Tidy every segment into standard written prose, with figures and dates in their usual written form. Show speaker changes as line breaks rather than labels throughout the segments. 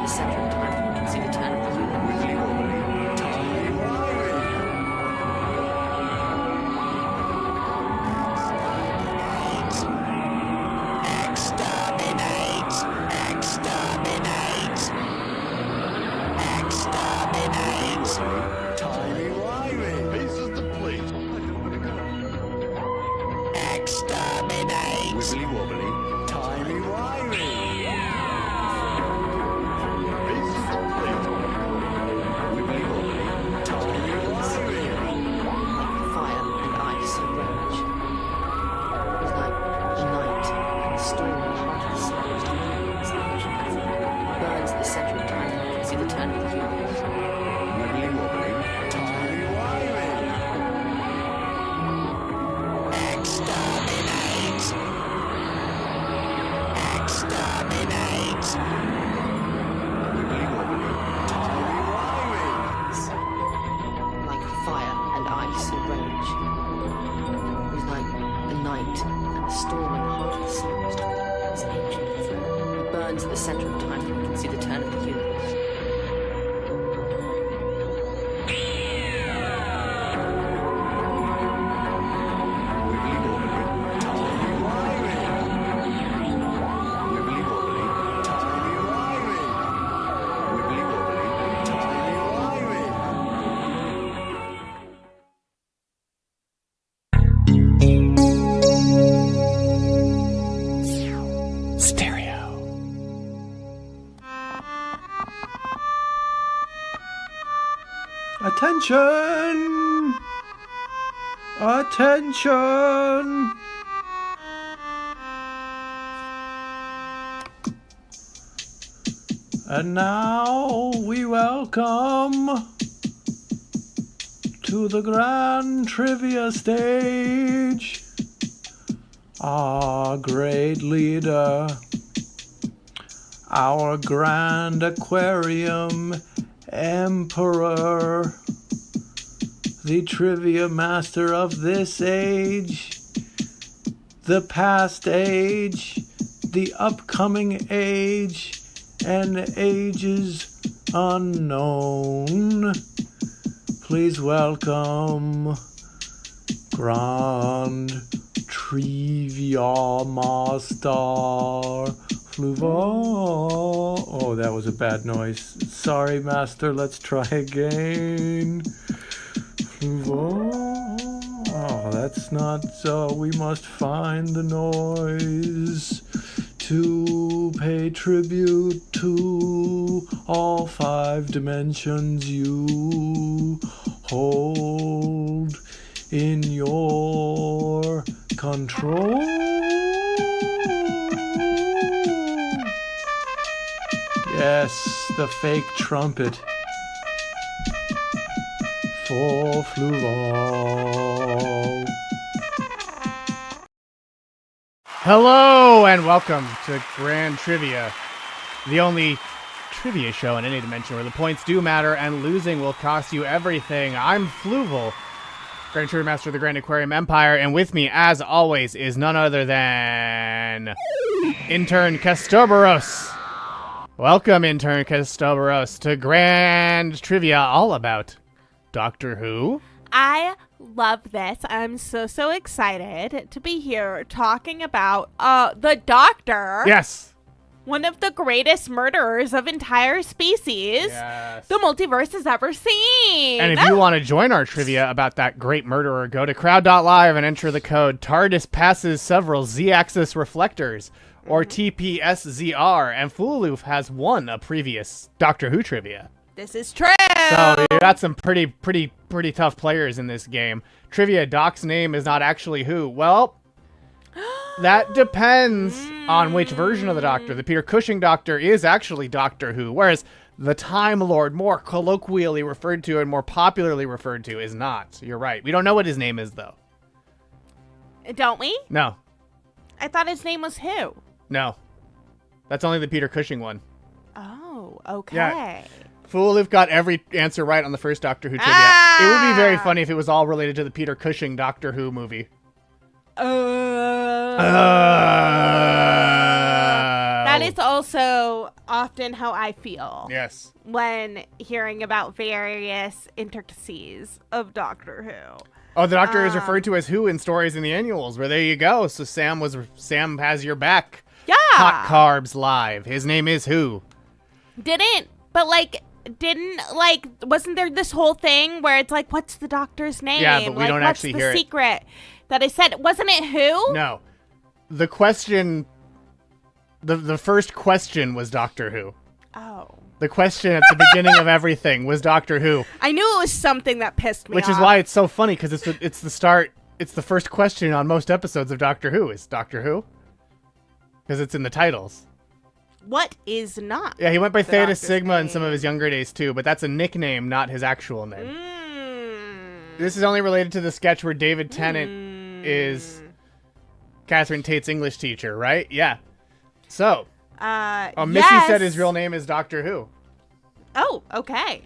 the center of time. You can see the turn of the universe.
Wibbly wobbly, timey wimey. Faces the plate. Wibbly wobbly, timey wimey.
Like fire and ice and rage. It was like the night and the storm in the heart of the sun. It burns at the center of time. You can see the turn of the universe.
Wibbly wobbly, timey wimey. Wibbly wobbly, timey wimey.
Like fire and ice and rage. It was like the night and the storm in the heart of the sun. It's ancient throne. It burns at the center of time. You can see the turn of the universe.
Wibbly wobbly, timey wimey. Wibbly wobbly, timey wimey. Wibbly wobbly, timey wimey.
Stereo.
Attention! Attention! And now we welcome to the grand trivia stage our great leader, our grand Aquarium Emperor, the trivia master of this age, the past age, the upcoming age, and ages unknown. Please welcome Grand Triviamaster Fluval. Oh, that was a bad noise. Sorry, Master. Let's try again. Fluval. Oh, that's not so. We must find the noise to pay tribute to all 5 dimensions you hold in your control. Yes, the fake trumpet for Fluval.
Hello and welcome to Grand Trivia, the only trivia show in any dimension where the points do matter and losing will cost you everything. I'm Fluval, Grand Trivia Master of the Grand Aquarium Empire, and with me, as always, is none other than Intern Kristie. Welcome, Intern Kristie, to Grand Trivia, all about Doctor Who.
I love this. I'm so excited to be here talking about the Doctor.
Yes.
One of the greatest murderers of entire species
Yes.
the multiverse has ever seen.
And if you want to join our trivia about that great murderer, go to crowd.live and enter the code TARDIS passes several Z-axis reflectors, or TPSZR, and Fuloof has won a previous Doctor Who trivia.
This is true.
So you got some pretty tough players in this game. Trivia, Doc's name is not actually Who. Well, that depends on which version of the Doctor. The Peter Cushing Doctor is actually Doctor Who, whereas the Time Lord, more colloquially referred to and more popularly referred to, is not. You're right. We don't know what his name is, though.
Don't we?
No.
I thought his name was who?
No. That's only the Peter Cushing one.
Oh, okay.
Yeah. Fuloof got every answer right on the first Doctor Who trivia. It would be very funny if it was all related to the Peter Cushing Doctor Who movie.
That That is also often how I feel
Yes.
when hearing about various intricacies of Doctor Who.
Oh, the Doctor is referred to as Who in stories in the annuals, where there you go. So Sam has your back.
Yeah.
Hot Carbs Live. His name is Who.
Wasn't there this whole thing where it's like, what's the Doctor's name?
Yeah, but we don't actually hear it.
What's the secret that I said? Wasn't it Who?
No. The question, the first question was Doctor Who.
Oh.
The question at the beginning of everything was Doctor Who.
I knew it was something that pissed me off.
Which is why it's so funny, because it's the start, it's the first question on most episodes of Doctor Who is Doctor Who. Because it's in the titles.
What is not?
Yeah, he went by
the
Theta
Doctor's
Sigma in
name?
some of his younger days too, but that's a nickname, not his actual name.
Mm.
This is only related to the sketch where David Tennant is Catherine Tate's English teacher, right? Yeah. So, Missy
yes.
said his real name is Doctor Who.
Oh, okay.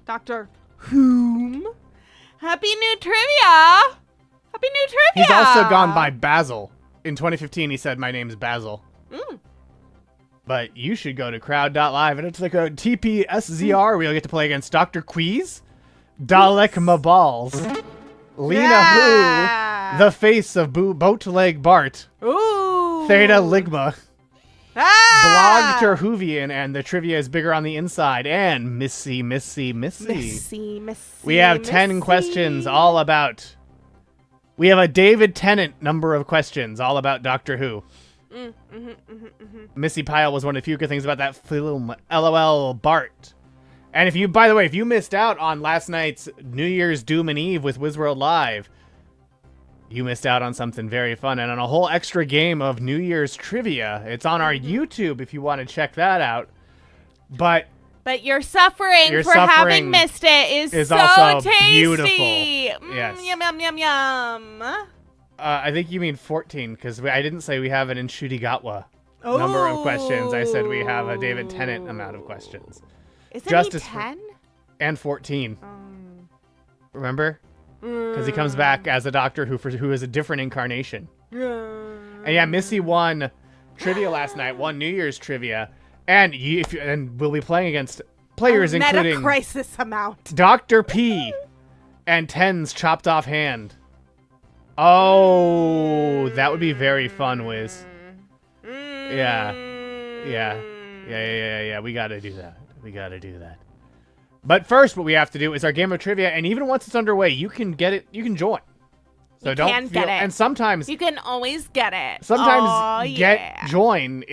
Doctor Whom? Happy new trivia! Happy new trivia!
He's also gone by Basil. In 2015, he said, "My name's Basil."
Mm.
But you should go to crowd.live, and it's like a TPSZR where you'll get to play against Dr. Queez, Dalek Maballs, Lena Who, the face of Boatleg Bart,
Ooh.
Theta Ligma,
Ah!
Blog Terhuvian, and the trivia is bigger on the inside, and Missy.
Missy.
We have 10 questions all about... We have a David Tennant number of questions all about Doctor Who. Missy Pyle was one of the few good things about that film, LOL Bart. And if you, by the way, if you missed out on last night's New Year's Doom and Eve with Wizworld Live, you missed out on something very fun and on a whole extra game of New Year's trivia. It's on our YouTube if you want to check that out. But
your suffering for having missed it is so
also
tasty.
beautiful.
Yes. Yum, yum, yum, yum.
I think you mean 14, because I didn't say we have an Inshudigatwa number of questions. I said we have a David Tennant amount of questions.
Isn't
Justice
he 10?
And 14. Remember? Because he comes back as a Doctor who is a different incarnation. And yeah, Missy won trivia last night, won New Year's trivia, and we'll be playing against players including
Meta-crisis amount.
Dr. P and Ten's chopped off hand. Oh, that would be very fun, Wiz. Yeah. We gotta do that. But first, what we have to do is our game of trivia, and even once it's underway, you can get it. You can join. So
you
don't
can
feel,
get it.
And sometimes
You can always get it.
sometimes get
yeah.
join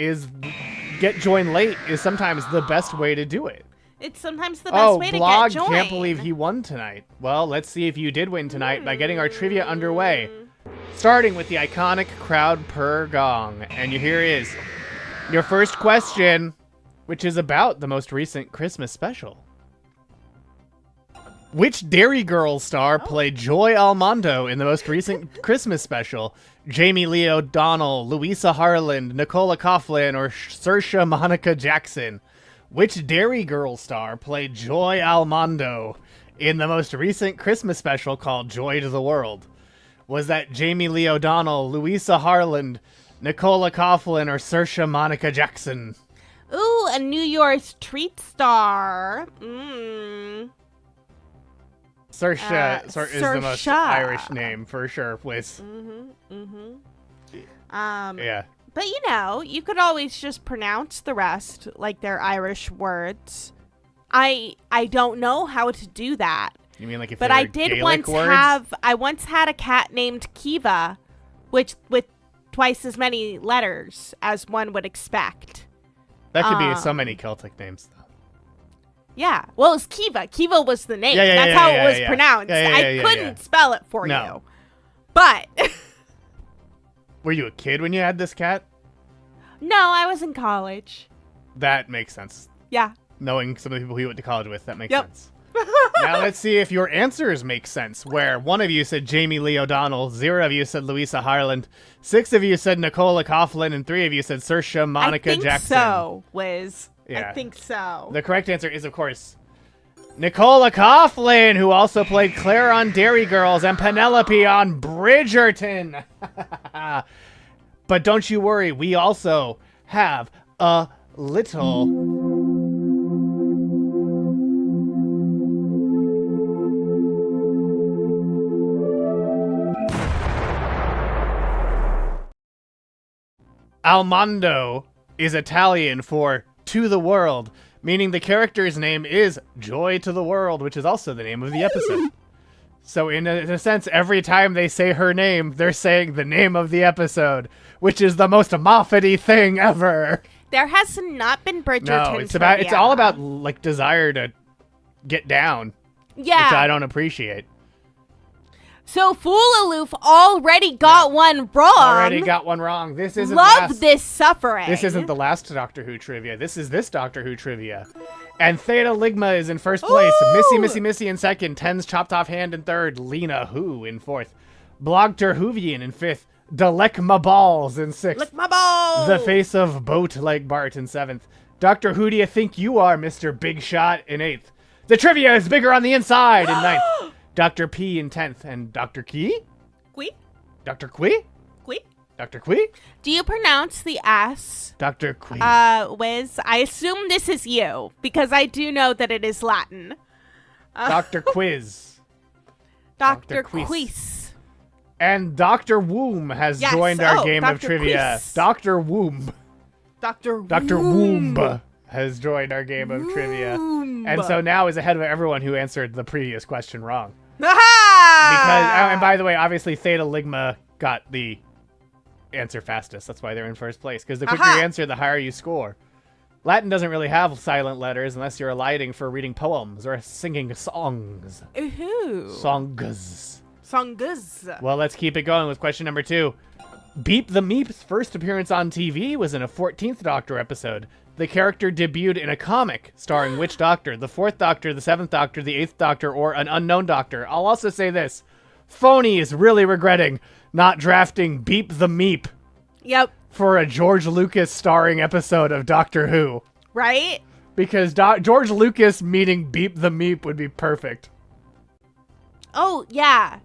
late is sometimes the best way to do it.
It's sometimes the best way to
Blog
get joined.
can't believe he won tonight. Well, let's see if you did win tonight by getting our trivia underway. Starting with the iconic crowd purr gong. And here is your first question, which is about the most recent Christmas special. Which Dairy Girl star played Joy Almondo in the most recent Christmas special? Jamie Lee O'Donnell, Louisa Harland, Nicola Coughlan, or Saoirse Monica Jackson? Which Dairy Girl star played Joy Almondo in the most recent Christmas special called Joy to the World? Was that Jamie Lee O'Donnell, Louisa Harland, Nicola Coughlan, or Saoirse Monica Jackson?
Ooh, a New Year's treat star.
Saoirse is the most
Saoirse.
Irish name for sure, Wiz. Yeah.
But you know, you could always just pronounce the rest like they're Irish words. I don't know how to do that.
You mean like if
But
they were
I did
Gaelic
once had a cat named Kiva, which with twice as many letters as one would expect.
That could be so many Celtic names, though.
Yeah. Well, it's Kiva. Kiva was the name.
Yeah,
That's how it was pronounced.
Yeah,
I couldn't spell it for
No.
you. But
Were you a kid when you had this cat?
no, I was in college.
That makes sense.
Yeah.
Knowing some of the people he went to college with, that makes
Yep.
sense. Now let's see if your answers make sense, where one of you said Jamie Lee O'Donnell, 0 of you said Louisa Harland, 6 of you said Nicola Coughlan, and 3 of you said Saoirse Monica
I think
Jackson.
so, Wiz.
Yeah.
I think so.
The correct answer is, of course, Nicola Coughlan, who also played Claire on Dairy Girls and Penelope on Bridgerton. But don't you worry, we also have a little. Almondo is Italian for to the world, meaning the character's name is Joy to the World, which is also the name of the episode. So in a sense, every time they say her name, they're saying the name of the episode, which is the most Moffat-y thing ever.
There has not been Bridgerton.
No, it's all about like desire to get down,
yeah,
which I don't appreciate.
So Fool Aloof already got one wrong.
Already got one wrong. This isn't
this suffering.
This isn't the last Doctor Who trivia. This is this Doctor Who trivia. And Theta Ligma is in first place.
Ooh!
Missy in second. Ten's chopped off hand in third. Lena Who in fourth. Blogter Hoovian in fifth. Delek Ma Balls in sixth.
Lick my balls.
The face of Boat Like Bart in seventh. Doctor Who do you think you are, Mr. Big Shot in eighth. The trivia is bigger on the inside in ninth. Dr. P in 10th, and Dr. Key?
Qui?
Dr. Qui?
Qui?
Dr. Qui?
Do you pronounce the S?
Dr. Qui.
Wiz, I assume this is you, because I do know that it is Latin.
Dr. Quiz.
Dr.
Quiz.
Quiz.
And Dr. Womb has joined our game of
Dr.
trivia.
Quiz.
Dr. Womb.
Dr.
Womb has joined our game of trivia. And so now is ahead of everyone who answered the previous question wrong. Because, and by the way, obviously Theta Ligma got the answer fastest. That's why they're in first place. Because the quicker you answer, the higher you score. Latin doesn't really have silent letters unless you're eliding for reading poems or singing songs.
Ooh.
Songs.
Songs.
Well, let's keep it going with question number 2. Beep the Meep's first appearance on TV was in a 14th Doctor episode. The character debuted in a comic starring which Doctor? The 4th Doctor, the 7th Doctor, the 8th Doctor, or an unknown Doctor? I'll also say this. Phony is really regretting not drafting Beep the Meep.
Yep.
For a George Lucas starring episode of Doctor Who.
Right?
Because George Lucas meeting Beep the Meep would be perfect.
Oh, yeah.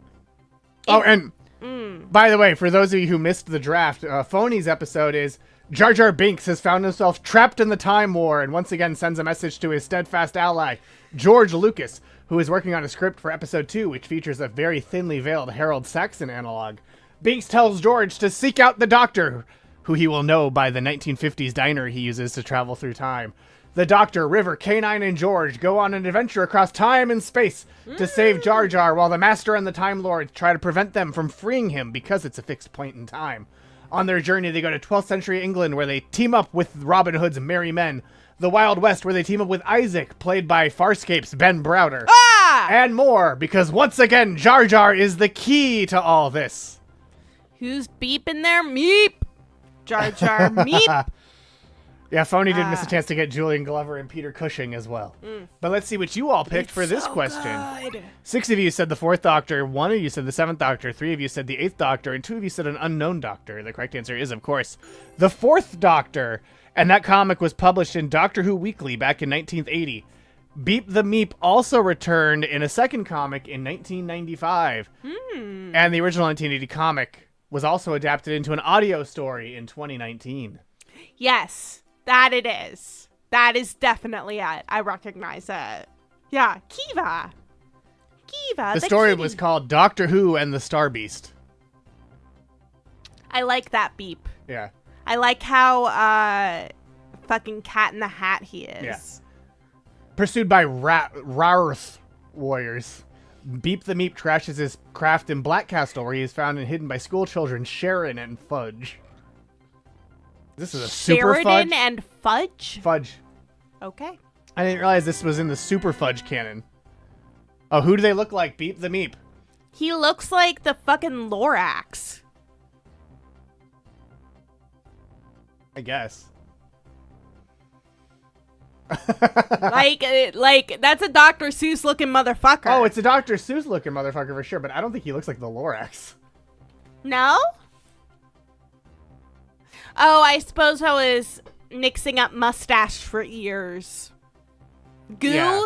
And by the way, for those of you who missed the draft, Phony's episode is Jar Jar Binks has found himself trapped in the Time War and once again sends a message to his steadfast ally, George Lucas, who is working on a script for episode 2, which features a very thinly veiled Harold Saxon analog. Binks tells George to seek out the Doctor, who he will know by the 1950s diner he uses to travel through time. The Doctor, River, K9, and George go on an adventure across time and space to save Jar Jar while the Master and the Time Lord try to prevent them from freeing him because it's a fixed point in time. On their journey, they go to 12th century England where they team up with Robin Hood's Merry Men, the Wild West where they team up with Isaac, played by Farscape's Ben Browder, and more, because once again, Jar Jar is the key to all this.
Who's beeping their meep? Jar Jar meep.
Yeah, Phony did miss a chance to get Julian Glover and Peter Cushing as well. But let's see what you all picked for this question.
Good.
6 of you said the 4th Doctor, 1 of you said the 7th Doctor, 3 of you said the 8th Doctor, and 2 of you said an unknown Doctor. The correct answer is, of course, the 4th Doctor. And that comic was published in Doctor Who Weekly back in 1980. Beep the Meep also returned in a second comic in 1995. And the original 1980 comic was also adapted into an audio story in 2019.
Yes, that it is. That is definitely it. I recognize it. Yeah, Kiva.
The story was called Doctor Who and the Star Beast.
I like that beep.
Yeah.
I like how fucking Cat in the Hat he is.
Yeah. Pursued by Rarth warriors. Beep the Meep trashes his craft in Black Castle, where he is found and hidden by school children Sharon and Fudge. This is a Super
Sheridan
Fudge?
and Fudge?
Fudge.
Okay.
I didn't realize this was in the Super Fudge canon. Oh, who do they look like? Beep the Meep.
He looks like the fucking Lorax.
I guess.
like that's a Dr. Seuss looking motherfucker.
Oh, it's a Dr. Seuss looking motherfucker for sure, but I don't think he looks like the Lorax.
No? Oh, I suppose I was mixing up mustache for ears. Goo?
Yeah.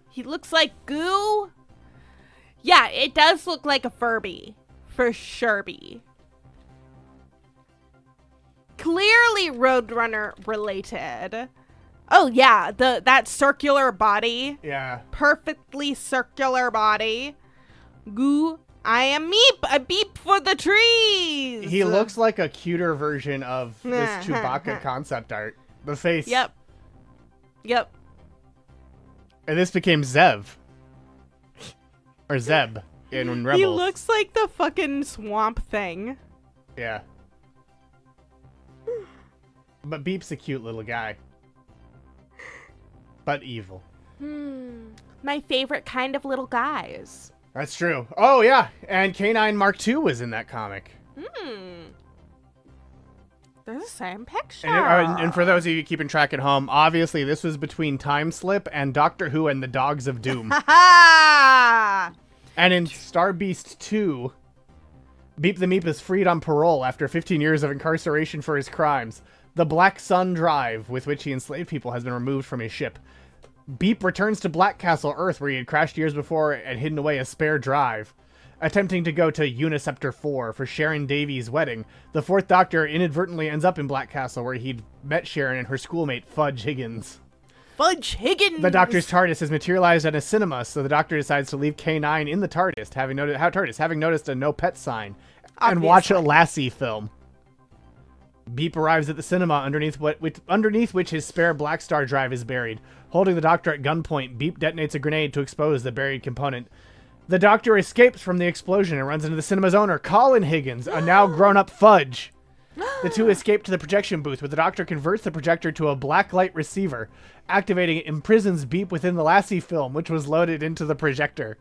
He looks like Goo? Yeah, it does look like a Furby. For sure. clearly Roadrunner related. Oh yeah, that circular body.
Yeah.
Perfectly circular body. Goo, I am Meep, a beep for the trees.
He looks like a cuter version of this Chewbacca concept art. The face.
Yep.
And this became Zev. Or Zeb in Rebels.
He looks like the fucking Swamp Thing.
Yeah. But Beep's a cute little guy. But evil.
My favorite kind of little guys.
That's true. Oh, yeah. And K9 Mark II was in that comic.
They're the same picture.
And for those of you keeping track at home, obviously this was between Time Slip and Doctor Who and the Dogs of Doom.
Ha!
And in Star Beast 2, Beep the Meep is freed on parole after 15 years of incarceration for his crimes. The Black Sun drive with which he enslaved people has been removed from his ship. Beep returns to Black Castle Earth, where he had crashed years before and hidden away a spare drive. Attempting to go to Uniceptor 4 for Sharon Davies' wedding, the Fourth Doctor inadvertently ends up in Black Castle, where he'd met Sharon and her schoolmate Fudge Higgins.
Fudge Higgins!
The Doctor's TARDIS is materialized at a cinema, so the Doctor decides to leave K9 in the TARDIS, having noticed a no pet sign, and watch a Lassie film. Beep arrives at the cinema underneath which his spare Black Star drive is buried. Holding the Doctor at gunpoint, Beep detonates a grenade to expose the buried component. The Doctor escapes from the explosion and runs into the cinema's owner, Colin Higgins, a now grown-up Fudge. The two escape to the projection booth, where the Doctor converts the projector to a black light receiver. Activating it imprisons Beep within the Lassie film, which was loaded into the projector.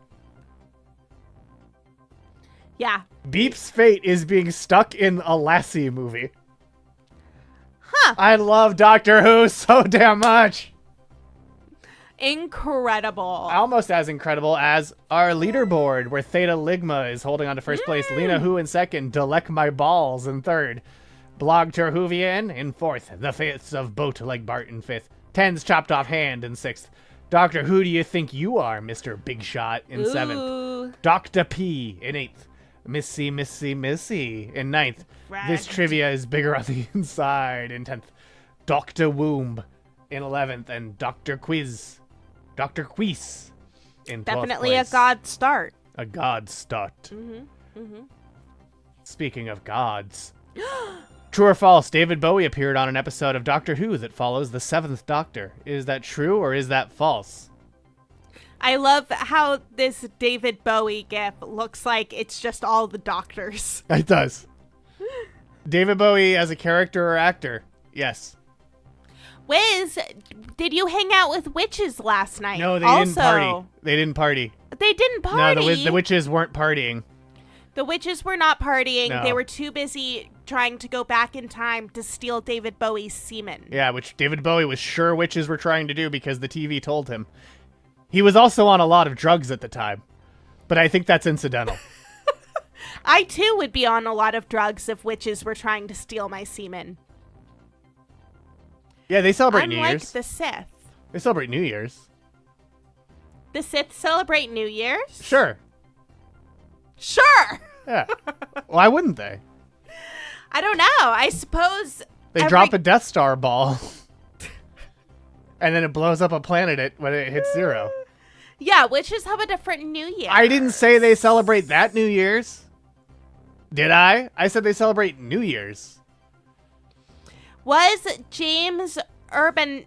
Yeah.
Beep's fate is being stuck in a Lassie movie.
Huh.
I love Doctor Who so damn much.
Incredible.
Almost as incredible as our leaderboard, where Theta Ligma is holding on to first place, Lena Who in second, Delek My Balls in third, Blog Terhuvian in fourth, The Fifths of Boat Like Bart in fifth, Ten's Chopped Off Hand in sixth, Doctor Who Do You Think You Are, Mr. Big Shot in seventh, Dr. P in eighth, Missy in ninth. This trivia is bigger on the inside in 10th. Dr. Womb in 11th. And Dr. Quiz in 12th
Definitely
place.
a god start.
A god start. Speaking of gods. True or false, David Bowie appeared on an episode of Doctor Who that follows the 7th Doctor. Is that true or is that false?
I love how this David Bowie gif looks like it's just all the doctors.
It does. David Bowie as a character or actor? Yes.
Wiz, did you hang out with witches last night?
No, they didn't party. They didn't party.
They didn't party?
No, the witches weren't partying.
The witches were not partying.
No.
They were too busy trying to go back in time to steal David Bowie's semen.
Yeah, which David Bowie was sure witches were trying to do because the TV told him. He was also on a lot of drugs at the time, but I think that's incidental.
I, too, would be on a lot of drugs if witches were trying to steal my semen.
Yeah, they celebrate New
Unlike
Year's.
the Sith.
They celebrate New Year's.
The Sith celebrate New Year's?
Sure.
Sure!
Yeah. Why wouldn't they?
I don't know. I suppose...
They drop a Death Star ball. And then it blows up a planet when it hits 0.
Yeah, witches have a different New Year.
I didn't say they celebrate that New Year's. Did I? I said they celebrate New Year's.
Was James
Urbaniak?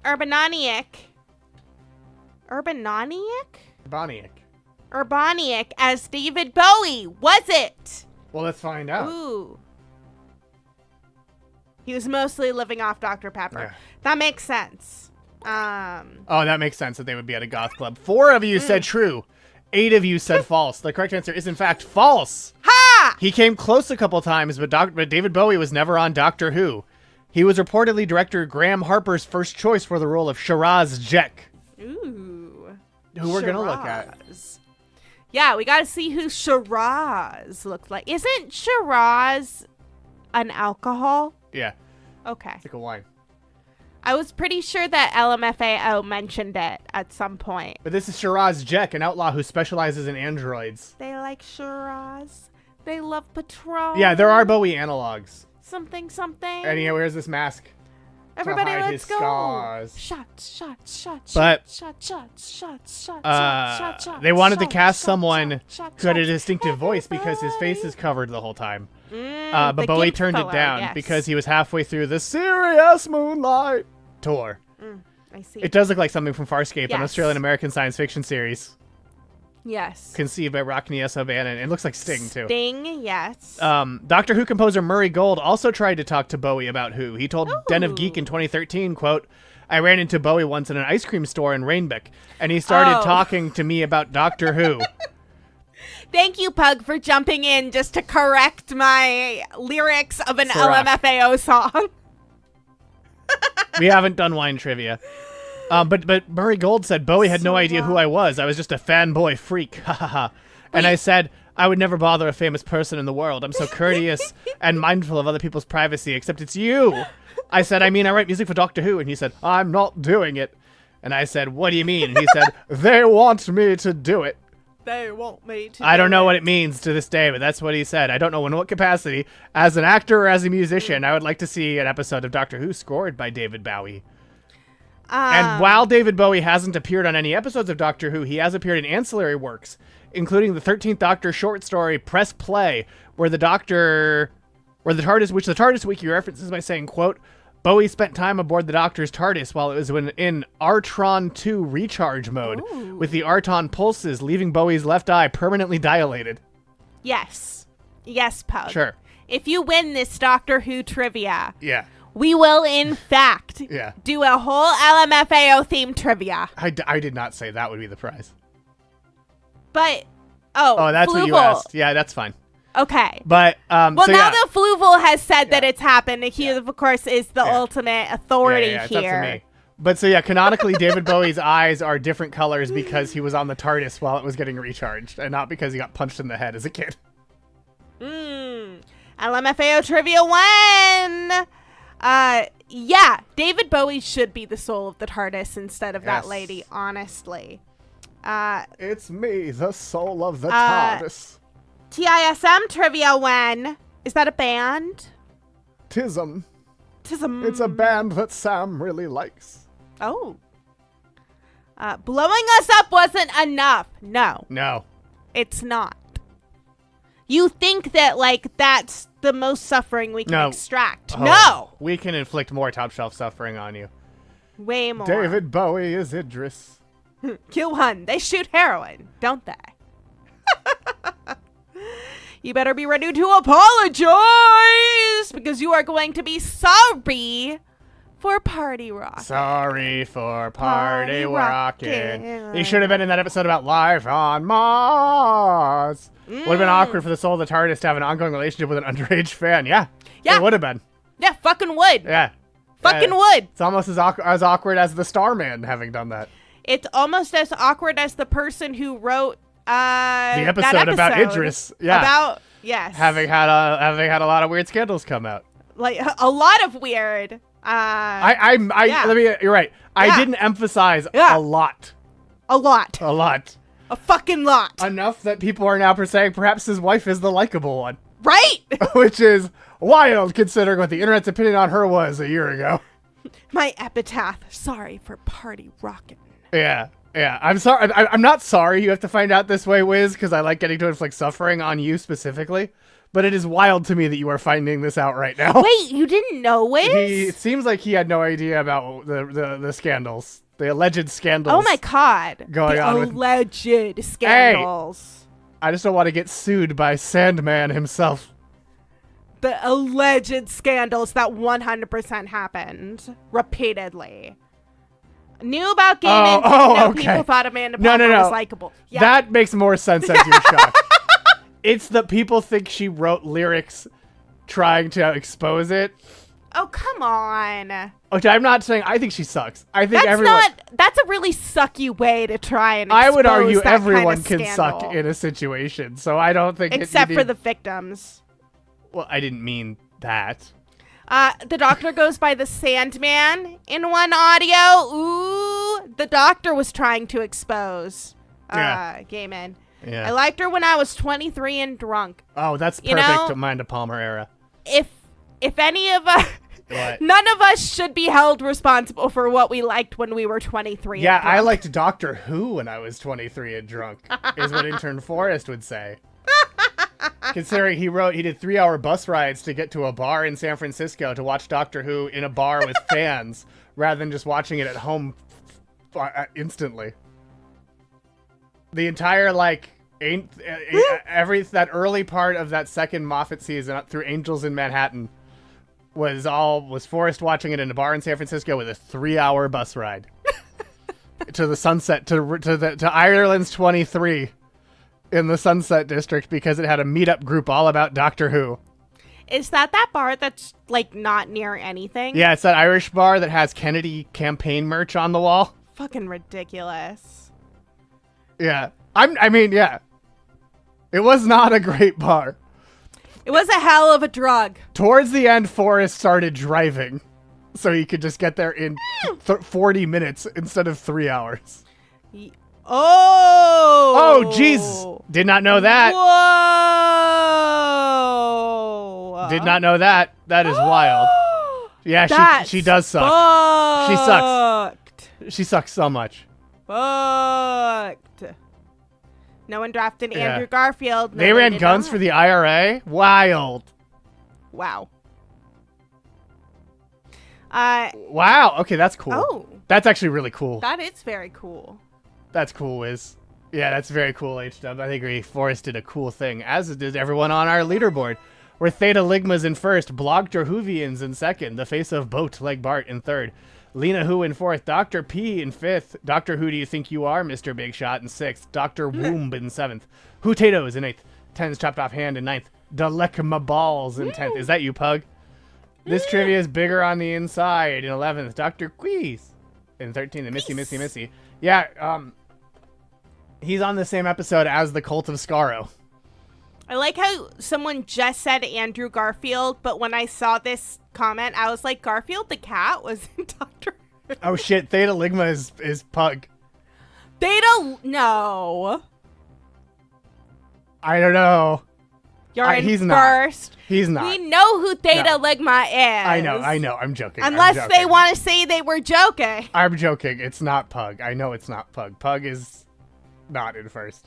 Urbaniak as David Bowie? Was it?
Well, let's find out.
Ooh. He was mostly living off Dr. Pepper.
Yeah.
That makes sense.
Oh, that makes sense that they would be at a goth club. 4 of you said true. 8 of you said false. The correct answer is, in fact, false.
Ha!
He came close a couple times, but David Bowie was never on Doctor Who. He was reportedly director Graham Harper's first choice for the role of Shiraz Jek.
Ooh.
Who we're going to look at.
Yeah, we got to see who Shiraz looked like. Isn't Shiraz an alcohol?
Yeah.
Okay.
It's like a wine.
I was pretty sure that LMFAO mentioned it at some point.
But this is Shiraz Jek, an outlaw who specializes in androids.
They like Shiraz. They love Patron.
Yeah, there are Bowie analogs.
something something.
And he wears this mask.
Everybody,
hide
let's
his
go.
scars.
Shots.
But,
Shots.
they wanted to cast someone who had a distinctive voice because his face is covered the whole time. But
the
Bowie
gimp
turned
fella,
it down
yes.
because he was halfway through the Serious Moonlight tour.
I see.
It does look like something from Farscape, an
Yes.
Australian-American science fiction series
Yes.
conceived by Rockne S. O'Bannon. It looks like Sting, too.
Sting, yes.
Doctor Who composer Murray Gold also tried to talk to Bowie about Who. He told Den of Geek in 2013, quote, I ran into Bowie once in an ice cream store in Rainbeck, and he started talking to me about Doctor Who.
Thank you, Pug, for jumping in just to correct my lyrics of an
Correct.
LMFAO song.
We haven't done wine trivia. But Murray Gold said Bowie had no idea who I was. I was just a fanboy freak. Ha ha ha. And I said, I would never bother a famous person in the world. I'm so courteous and mindful of other people's privacy, except it's you. I said, I write music for Doctor Who. And he said, I'm not doing it. And I said, what do you mean? And he said, they want me to do it.
They want me to.
I don't know what it means to this day, but that's what he said. I don't know in what capacity. As an actor or as a musician, I would like to see an episode of Doctor Who scored by David Bowie. And while David Bowie hasn't appeared on any episodes of Doctor Who, he has appeared in ancillary works, including the 13th Doctor short story Press Play, where the TARDIS wiki references by saying, quote, Bowie spent time aboard the Doctor's TARDIS while it was in Artron 2 recharge mode, with the Arton pulses leaving Bowie's left eye permanently dilated.
Yes. Yes, Pug.
Sure.
If you win this Doctor Who trivia,
Yeah.
we will, in fact,
Yeah.
do a whole LMFAO themed trivia.
I did not say that would be the prize.
But,
Oh, that's what you
Fluval.
asked. Yeah, that's fine.
Okay.
But,
Well,
so
now
yeah.
that Fluval has said that it's happened, he, of course, is the ultimate authority
It's up to
here.
me. But so yeah, canonically, David Bowie's eyes are different colors because he was on the TARDIS while it was getting recharged, and not because he got punched in the head as a kid.
LMFAO trivia 1. Yeah, David Bowie should be the soul of the TARDIS instead of that
Yes.
lady, honestly.
It's me, the soul of the TARDIS.
TISM trivia 1. Is that a band?
Tism.
Tism.
It's a band that Sam really likes.
Oh. Blowing us up wasn't enough. No,
No.
it's not. You think that, like, that's the most suffering we can
No.
extract.
Oh,
No!
We can inflict more top shelf suffering on you.
Way more.
David Bowie is Idris.
Q1, they shoot heroin, don't they? You better be ready to apologize because you are going to be sorry for Party Rock.
Sorry for
Party
party rockin'.
rockin'.
He should have been in that episode about life on Mars. Would have been awkward for the soul of the TARDIS to have an ongoing relationship with an underage fan. Yeah.
Yeah.
It would have been.
Yeah, fucking would.
Yeah.
Fucking
Yeah.
would.
It's almost as awkward as the Starman having done that.
It's almost as awkward as the person who wrote
The
that
episode about
episode
Idris. Yeah.
About yes.
having had a lot of weird scandals come out.
like a lot of weird.
Yeah. You're right. I
Yeah.
didn't emphasize
Yeah.
a lot.
A lot. A fucking lot.
Enough that people are now saying perhaps his wife is the likable one.
Right?
Which is wild considering what the internet's opinion on her was a year ago.
My epitaph. Sorry for party rockin'.
Yeah. Yeah. I'm sorry. I'm not sorry you have to find out this way, Wiz, because I like getting to inflict suffering on you specifically. But it is wild to me that you are finding this out right now.
Wait, you didn't know, Wiz?
It seems like he had no idea about the scandals. The alleged scandals.
Oh my god.
Going
the
on with-
alleged scandals.
I just don't want to get sued by Sandman himself.
The alleged scandals that 100% happened repeatedly. Knew about gaming.
okay.
People thought Amanda
No,
Palmer
no, no.
was likable. Yeah.
That makes more sense as you're shocked. It's that people think she wrote lyrics trying to expose it.
Oh, come on.
Okay, I'm not saying I think she sucks. I think everyone.
That's a really sucky way to try and expose
I would argue
that
everyone
kind of
can suck
scandal.
in a situation, so I don't think.
Except for the victims.
Well, I didn't mean that.
The doctor goes by the Sandman in one audio. Ooh, the doctor was trying to expose gay men.
Yeah.
I liked her when I was 23 and drunk.
Oh, that's
You
perfect
know-
Amanda Palmer era.
If if any of us,
What?
none of us should be held responsible for what we liked when we were 23.
Yeah,
and drunk.
I liked Doctor Who when I was 23 and drunk, is what Intern Forrest would say. Considering he did 3-hour bus rides to get to a bar in San Francisco to watch Doctor Who in a bar with fans, rather than just watching it at home instantly. The entire, like, that early part of that second Moffat season up through Angels in Manhattan was Forrest watching it in a bar in San Francisco with a 3-hour bus ride to the Sunset to Ireland's 23 in the Sunset District because it had a meetup group all about Doctor Who.
Is that bar that's like not near anything?
Yeah, it's that Irish bar that has Kennedy campaign merch on the wall.
Fucking ridiculous.
Yeah. Yeah. It was not a great bar.
It was a hell of a drug.
Towards the end, Forrest started driving so he could just get there in 40 minutes instead of 3 hours.
Oh!
Oh, jeez. Did not know that.
Whoa!
Did not know that. That is wild. Yeah, she does suck.
Fucked.
She sucks. She sucks so much.
Fucked. No one drafted
Yeah.
Andrew Garfield. No,
They ran
did
guns
not.
for the IRA? Wild.
Wow.
Wow. Okay, that's cool.
Oh.
That's actually really cool.
That is very cool.
That's cool, Wiz. Yeah, that's very cool, H-Dub. I think Forrest did a cool thing, as did everyone on our leaderboard. Where Theta Ligma's in first, Blog Terhuvians in second, The Face of Boat, Leg Bart in third, Lena Who in fourth, Dr. P in fifth, Dr. Who Do You Think You Are, Mr. Big Shot in sixth, Dr. Womb in seventh, Who Tatoes in eighth, Ten's Chopped Off Hand in ninth, Dalekma Balls in 10th. Is that you, Pug? This trivia is bigger on the inside in 11th, Dr. Queez in 13th, and Missy. Yeah, he's on the same episode as the Cult of Scarrow.
I like how someone just said Andrew Garfield, but when I saw this comment, I was like, Garfield the cat was in Doctor Who.
Oh shit, Theta Ligma is Pug.
No.
I don't know.
You're in
he's not.
first.
He's not.
We know who Theta
No.
Ligma is.
I know. I'm joking.
Unless they want to say they were joking.
I'm joking. It's not Pug. I know it's not Pug. Pug is not in first.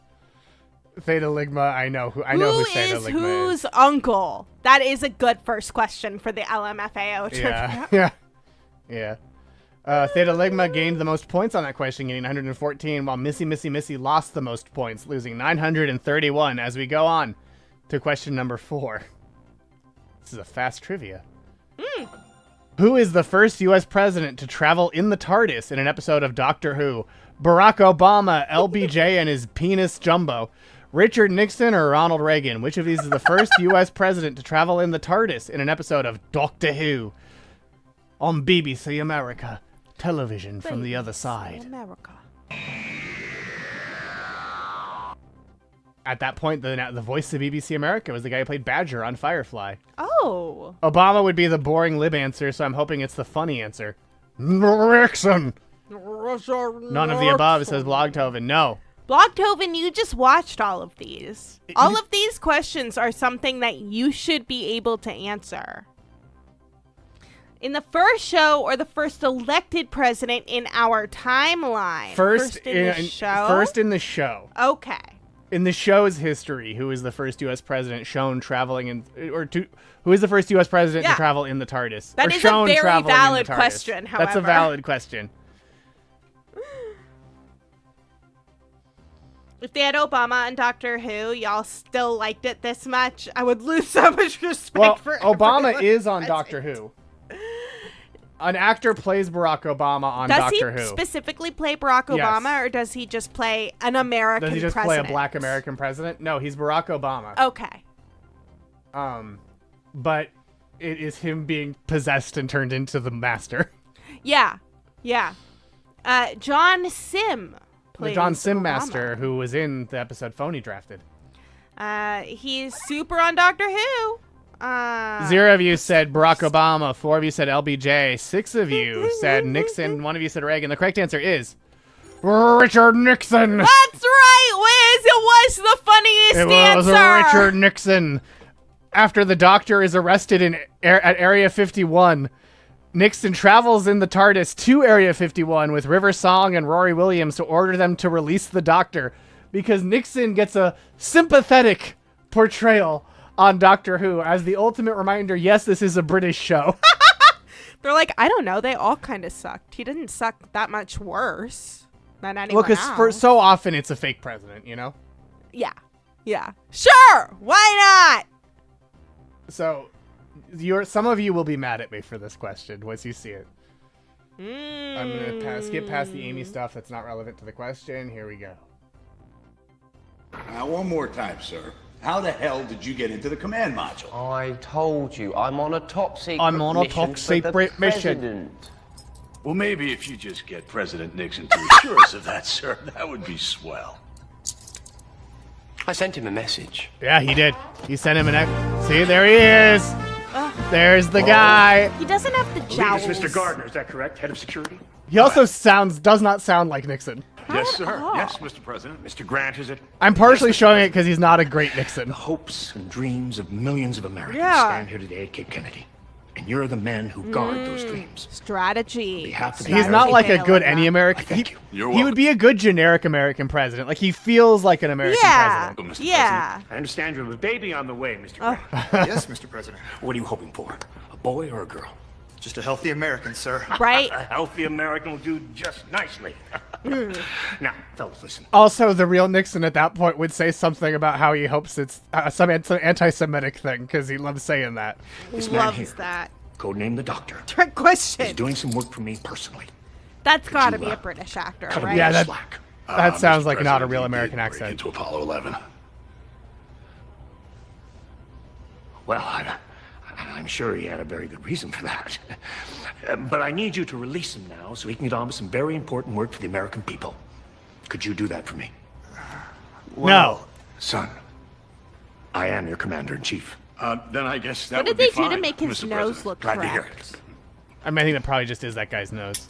Theta Ligma, I know who Theta Ligma is.
Whose uncle? That is a good first question for the LMFAO trivia.
Yeah. Theta Ligma gained the most points on that question, getting 114, while Missy lost the most points, losing 931 as we go on to question number 4. This is a fast trivia. Who is the first U.S. president to travel in the TARDIS in an episode of Doctor Who? Barack Obama, LBJ, and his penis jumbo. Richard Nixon or Ronald Reagan? Which of these is the first U.S. president to travel in the TARDIS in an episode of Doctor Who? On BBC America. Television from the other side.
America.
At that point, the voice of BBC America was the guy who played Badger on Firefly.
Oh.
Obama would be the boring lib answer, so I'm hoping it's the funny answer. Nixon. None of the above, says Blogtoven. No.
Blogtoven, you just watched all of these. All of these questions are something that you should be able to answer. In the first show or the first elected president in our timeline?
First
in the show?
First in the show.
Okay.
In the show's history, who is the first U.S. president shown traveling in, who is the first U.S. president to travel in the TARDIS?
That
or
is
shown
a very
traveling in the
valid
TARDIS?
question, however.
That's a valid question.
If they had Obama and Doctor Who, y'all still liked it this much, I would lose so much respect
Well,
for
Obama
everyone
is on
present.
Doctor Who. An actor plays Barack Obama on
Does
Doctor
he
Who.
specifically play Barack Obama,
Yes.
or does he just play an American
Does he just
president?
play a black American president? No, he's Barack Obama.
Okay.
But it is him being possessed and turned into the master.
Yeah. John Sim
The
plays
John Sim
Obama.
Master, who was in the episode Phony Drafted.
He's super on Doctor Who.
0 of you said Barack Obama. 4 of you said LBJ. 6 of you said Nixon. 1 of you said Reagan. The correct answer is Richard Nixon.
That's right, Wiz. It was the funniest
It was
answer.
Richard Nixon. after the Doctor is arrested at Area 51, Nixon travels in the TARDIS to Area 51 with River Song and Rory Williams to order them to release the Doctor, because Nixon gets a sympathetic portrayal on Doctor Who as the ultimate reminder, yes, this is a British show.
They're like, I don't know, they all kind of sucked. He didn't suck that much worse than anyone
Well, because
else.
for so often it's a fake president, you know?
Yeah. Yeah. Sure! Why not?
So, some of you will be mad at me for this question once you see it. I'm going to skip past the Amy stuff that's not relevant to the question. Here we go.
Now, one more time, sir. How the hell did you get into the command module?
I told you, I'm on a top secret
I'm on a
mission
top
for
secret
the
mission.
president.
Well, maybe if you just get President Nixon to assure us of that, sir, that would be swell.
I sent him a message.
Yeah, he did. He sent him an... See, there he is. There's the guy.
He doesn't have the jowls.
Mr. Gardner, is that correct? Head of security?
He also does not sound like Nixon.
Yes, sir. Yes, Mr. President. Mr. Grant, is it?
I'm partially showing it because he's not a great Nixon.
The hopes and dreams of millions of Americans
Yeah.
stand here today at Cape Kennedy. And you're the men who guard those dreams.
Strategy.
behalf of the
He's not like a good any American.
Thank you.
He would be a good generic American president. Like, he feels like an American
Yeah.
president.
Mr.
Yeah.
President, I understand you have a baby on the way, Mr. Grant.
Yes, Mr. President.
What are you hoping for? A boy or a girl?
Just a healthy American, sir.
Right?
A healthy American will do just nicely. Now, fellas, listen.
Also, the real Nixon at that point would say something about how he hopes it's some anti-Semitic thing, because he loves saying that.
This man
Loves
here,
that.
codename the Doctor,
Trick
is
question.
doing some work for me personally.
That's got to
you,
be a
uh,
British actor,
Cut him
right?
Yeah,
some
that-
slack.
That sounds
Mr.
like not a
President,
real
he
American
did break
accent.
into Apollo 11.
Well, I'm sure he had a very good reason for that. But I need you to release him now so he can get on with some very important work for the American people. Could you do that for me?
No.
Son, I am your commander-in-chief.
Then I guess that
What
would
did they
be
do to
fine,
make his
Mr.
nose
President.
look
Glad to hear
correct?
it.
I mean, I think that probably just is that guy's nose.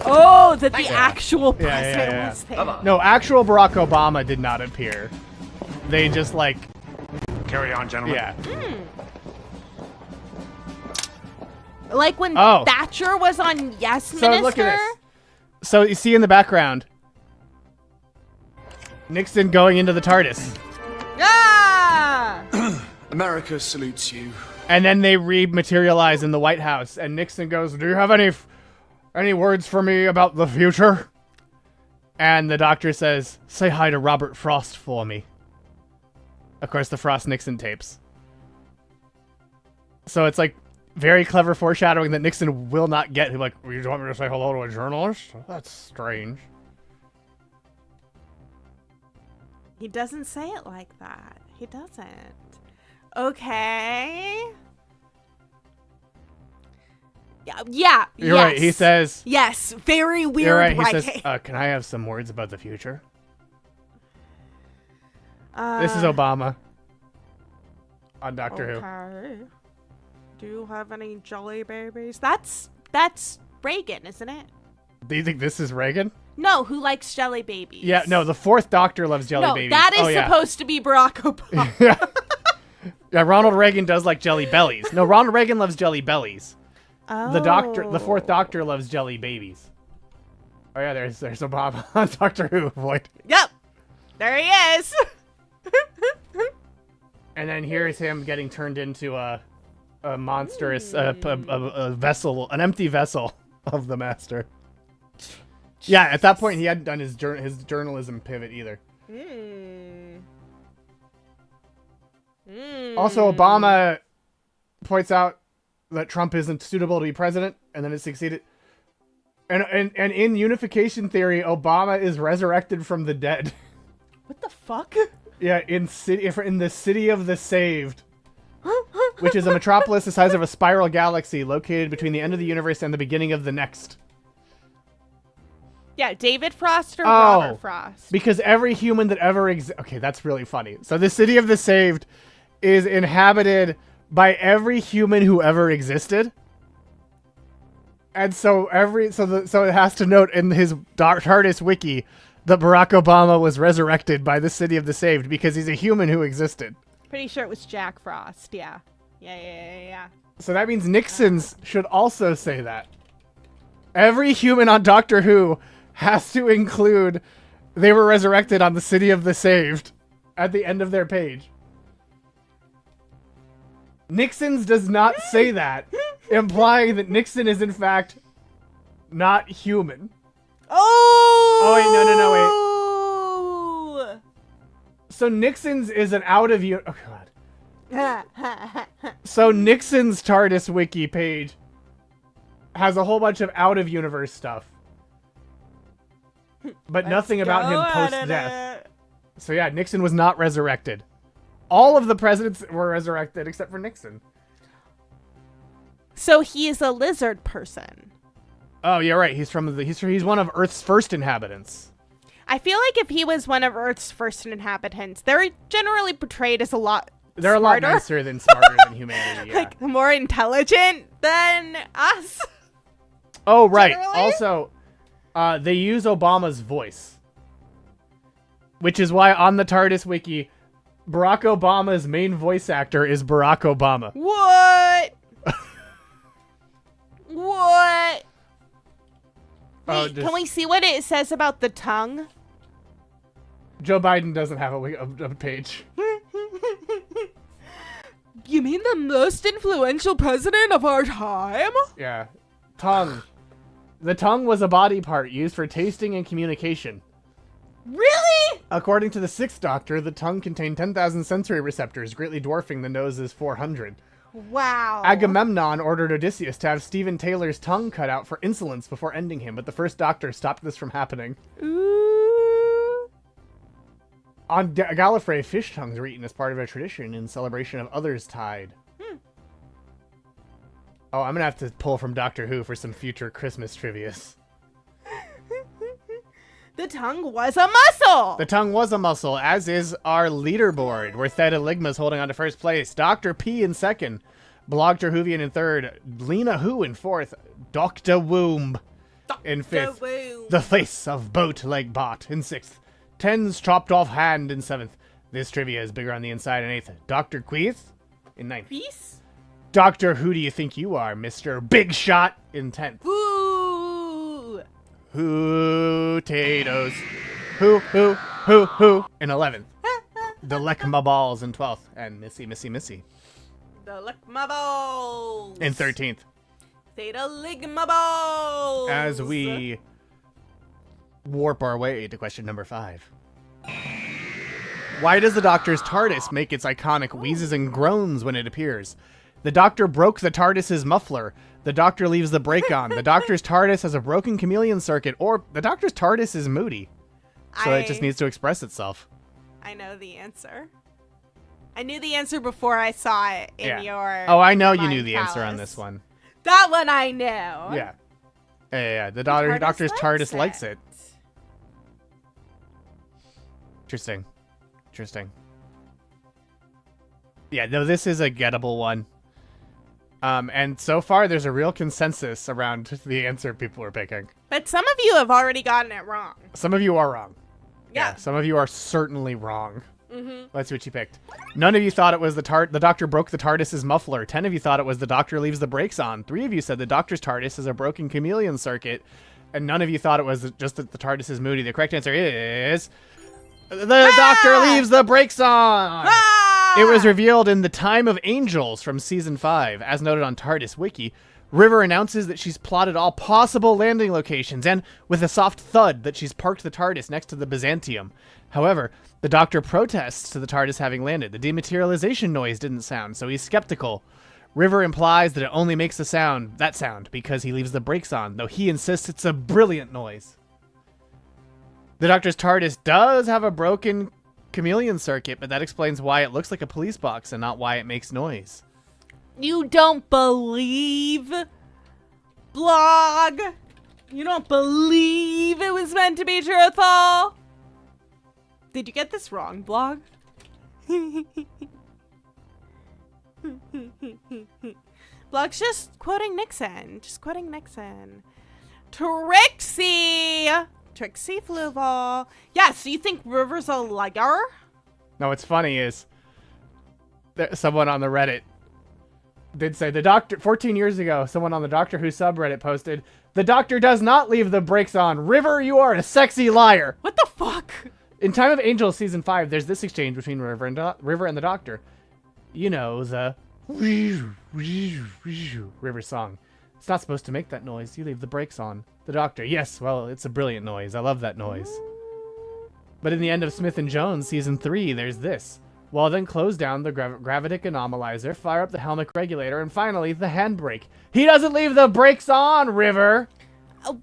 Oh, that the actual president
yeah.
was there.
No, actual Barack Obama did not appear. They just, like,
Carry on, gentlemen.
yeah.
Like when
Oh.
Thatcher was on Yes
So
Minister?
look at this. So you see in the background, Nixon going into the TARDIS.
Ah!
America salutes you.
And then they rematerialize in the White House, and Nixon goes, "Do you have any words for me about the future?" And the Doctor says, "Say hi to Robert Frost for me." Of course, the Frost-Nixon tapes. So it's like very clever foreshadowing that Nixon will not get. Like, you want me to say hello to a journalist? That's strange.
He doesn't say it like that. He doesn't. Okay. Yeah.
You're right. He says,
Yes. Very weird
"You're right." He
writing.
says, "Can I have some words about the future?" This is Obama on Doctor Who.
Okay. Do you have any jelly babies? That's Reagan, isn't it?
Do you think this is Reagan?
No, who likes jelly babies?
Yeah, no, the fourth Doctor loves jelly
No,
babies.
that is
Oh, yeah.
supposed to be Barack Obama.
Yeah, Ronald Reagan does like jelly bellies. No, Ronald Reagan loves jelly bellies.
Oh.
The fourth Doctor loves jelly babies. Oh yeah, there's Obama on Doctor Who, Void.
Yep. There he is.
And then here's him getting turned into a monstrous a vessel, an empty vessel of the Master. Yeah, at that point he hadn't done his journalism pivot either. Also, Obama points out that Trump isn't suitable to be president, and then it succeeded. And in unification theory, Obama is resurrected from the dead.
What the fuck?
Yeah, in the city of the saved, which is a metropolis the size of a spiral galaxy located between the end of the universe and the beginning of the next.
Yeah, David Frost or Robert Frost?
Because every human that ever Okay, that's really funny. So the city of the saved is inhabited by every human who ever existed. And so so it has to note in his TARDIS wiki that Barack Obama was resurrected by the city of the saved because he's a human who existed.
Pretty sure it was Jack Frost. Yeah. Yeah.
So that means Nixon's should also say that. Every human on Doctor Who has to include they were resurrected on the City of the Saved at the end of their page. Nixon's does not say that, implying that Nixon is in fact not human.
Oh
wait, no, wait. So Nixon's is an out of oh god. So Nixon's TARDIS wiki page has a whole bunch of out of universe stuff. But nothing about him post-death. So yeah, Nixon was not resurrected. All of the presidents were resurrected except for Nixon.
So he's a lizard person.
Oh, yeah, right. He's one of Earth's first inhabitants.
I feel like if he was one of Earth's first inhabitants, they're generally portrayed as a lot
They're
smarter.
a lot nicer than smarter than humanity, yeah.
Like more intelligent than us.
Oh, right.
Generally?
Also, they use Obama's voice. Which is why on the TARDIS wiki, Barack Obama's main voice actor is Barack Obama.
What? What? Wait, can we see what it says about the tongue?
Joe Biden doesn't have a page.
You mean the most influential president of our time?
Yeah. Tongue. The tongue was a body part used for tasting and communication.
Really?
According to the Sixth Doctor, the tongue contained 10,000 sensory receptors, greatly dwarfing the nose's 400.
Wow.
Agamemnon ordered Odysseus to have Stephen Taylor's tongue cut out for insolence before ending him, but the First Doctor stopped this from happening.
Ooh.
On Gallifrey, fish tongues were eaten as part of a tradition in celebration of others' tide. Oh, I'm gonna have to pull from Doctor Who for some future Christmas trivias.
The tongue was a muscle.
The tongue was a muscle, as is our leaderboard, where Theta Ligma's holding on to first place. Dr. P in second. Blog Terhuvian in third. Lena Who in fourth. Dr. Womb in fifth. The face of Boat Leg Bot in sixth. Ten's chopped off hand in seventh. This trivia is bigger on the inside in eighth. Dr. Queeth in ninth.
Peace?
Doctor Who do you think you are, Mr. Big Shot in 10th.
Ooh.
Who taters. Who in 11th. The Leck My Balls in 12th. And Missy.
The lick my balls.
In 13th.
Theta ligma balls.
As we warp our way to question number 5. Why does the Doctor's TARDIS make its iconic wheezes and groans when it appears? The Doctor broke the TARDIS's muffler. The Doctor leaves the brake on. The Doctor's TARDIS has a broken chameleon circuit. Or the Doctor's TARDIS is moody. So it just needs to express itself.
I know the answer. I knew the answer before I saw it in your...
Oh, I know you knew
mind
the answer on
palace.
this one.
That one I know.
Yeah. Yeah. The Doctor's TARDIS likes it. Interesting. Yeah, no, this is a gettable one. And so far, there's a real consensus around the answer people are picking.
But some of you have already gotten it wrong.
Some of you are wrong.
Yeah.
Some of you are certainly wrong. Let's see what you picked. None of you thought it was the Doctor broke the TARDIS's muffler. 10 of you thought it was the Doctor leaves the brakes on. 3 of you said the Doctor's TARDIS is a broken chameleon circuit. And none of you thought it was just that the TARDIS is moody. The correct answer is... The Doctor leaves the brakes on! It was revealed in The Time of Angels from Season 5. As noted on TARDIS Wiki, River announces that she's plotted all possible landing locations, and with a soft thud that she's parked the TARDIS next to the Byzantium. However, the Doctor protests to the TARDIS having landed. The dematerialization noise didn't sound, so he's skeptical. River implies that it only makes that sound, because he leaves the brakes on, though he insists it's a brilliant noise. The Doctor's TARDIS does have a broken chameleon circuit, but that explains why it looks like a police box and not why it makes noise.
You don't believe, blog? You don't believe it was meant to be truthful? Did you get this wrong, blog? Blog's just quoting Nixon. Trixie Fluval. Yeah, so you think River's a liar?
No, what's funny is Someone on the Reddit did say, 14 years ago, someone on the Doctor Who subreddit posted, "The Doctor does not leave the brakes on. River, you are a sexy liar."
What the fuck?
In Time of Angels season 5, there's this exchange between River and the Doctor. You know, the River song. It's not supposed to make that noise. You leave the brakes on. The Doctor, yes, well, it's a brilliant noise. I love that noise. But in the end of Smith and Jones season 3, there's this. Well, then close down the gravitic anomalizer, fire up the helmet regulator, and finally, the handbrake. He doesn't leave the brakes on, River!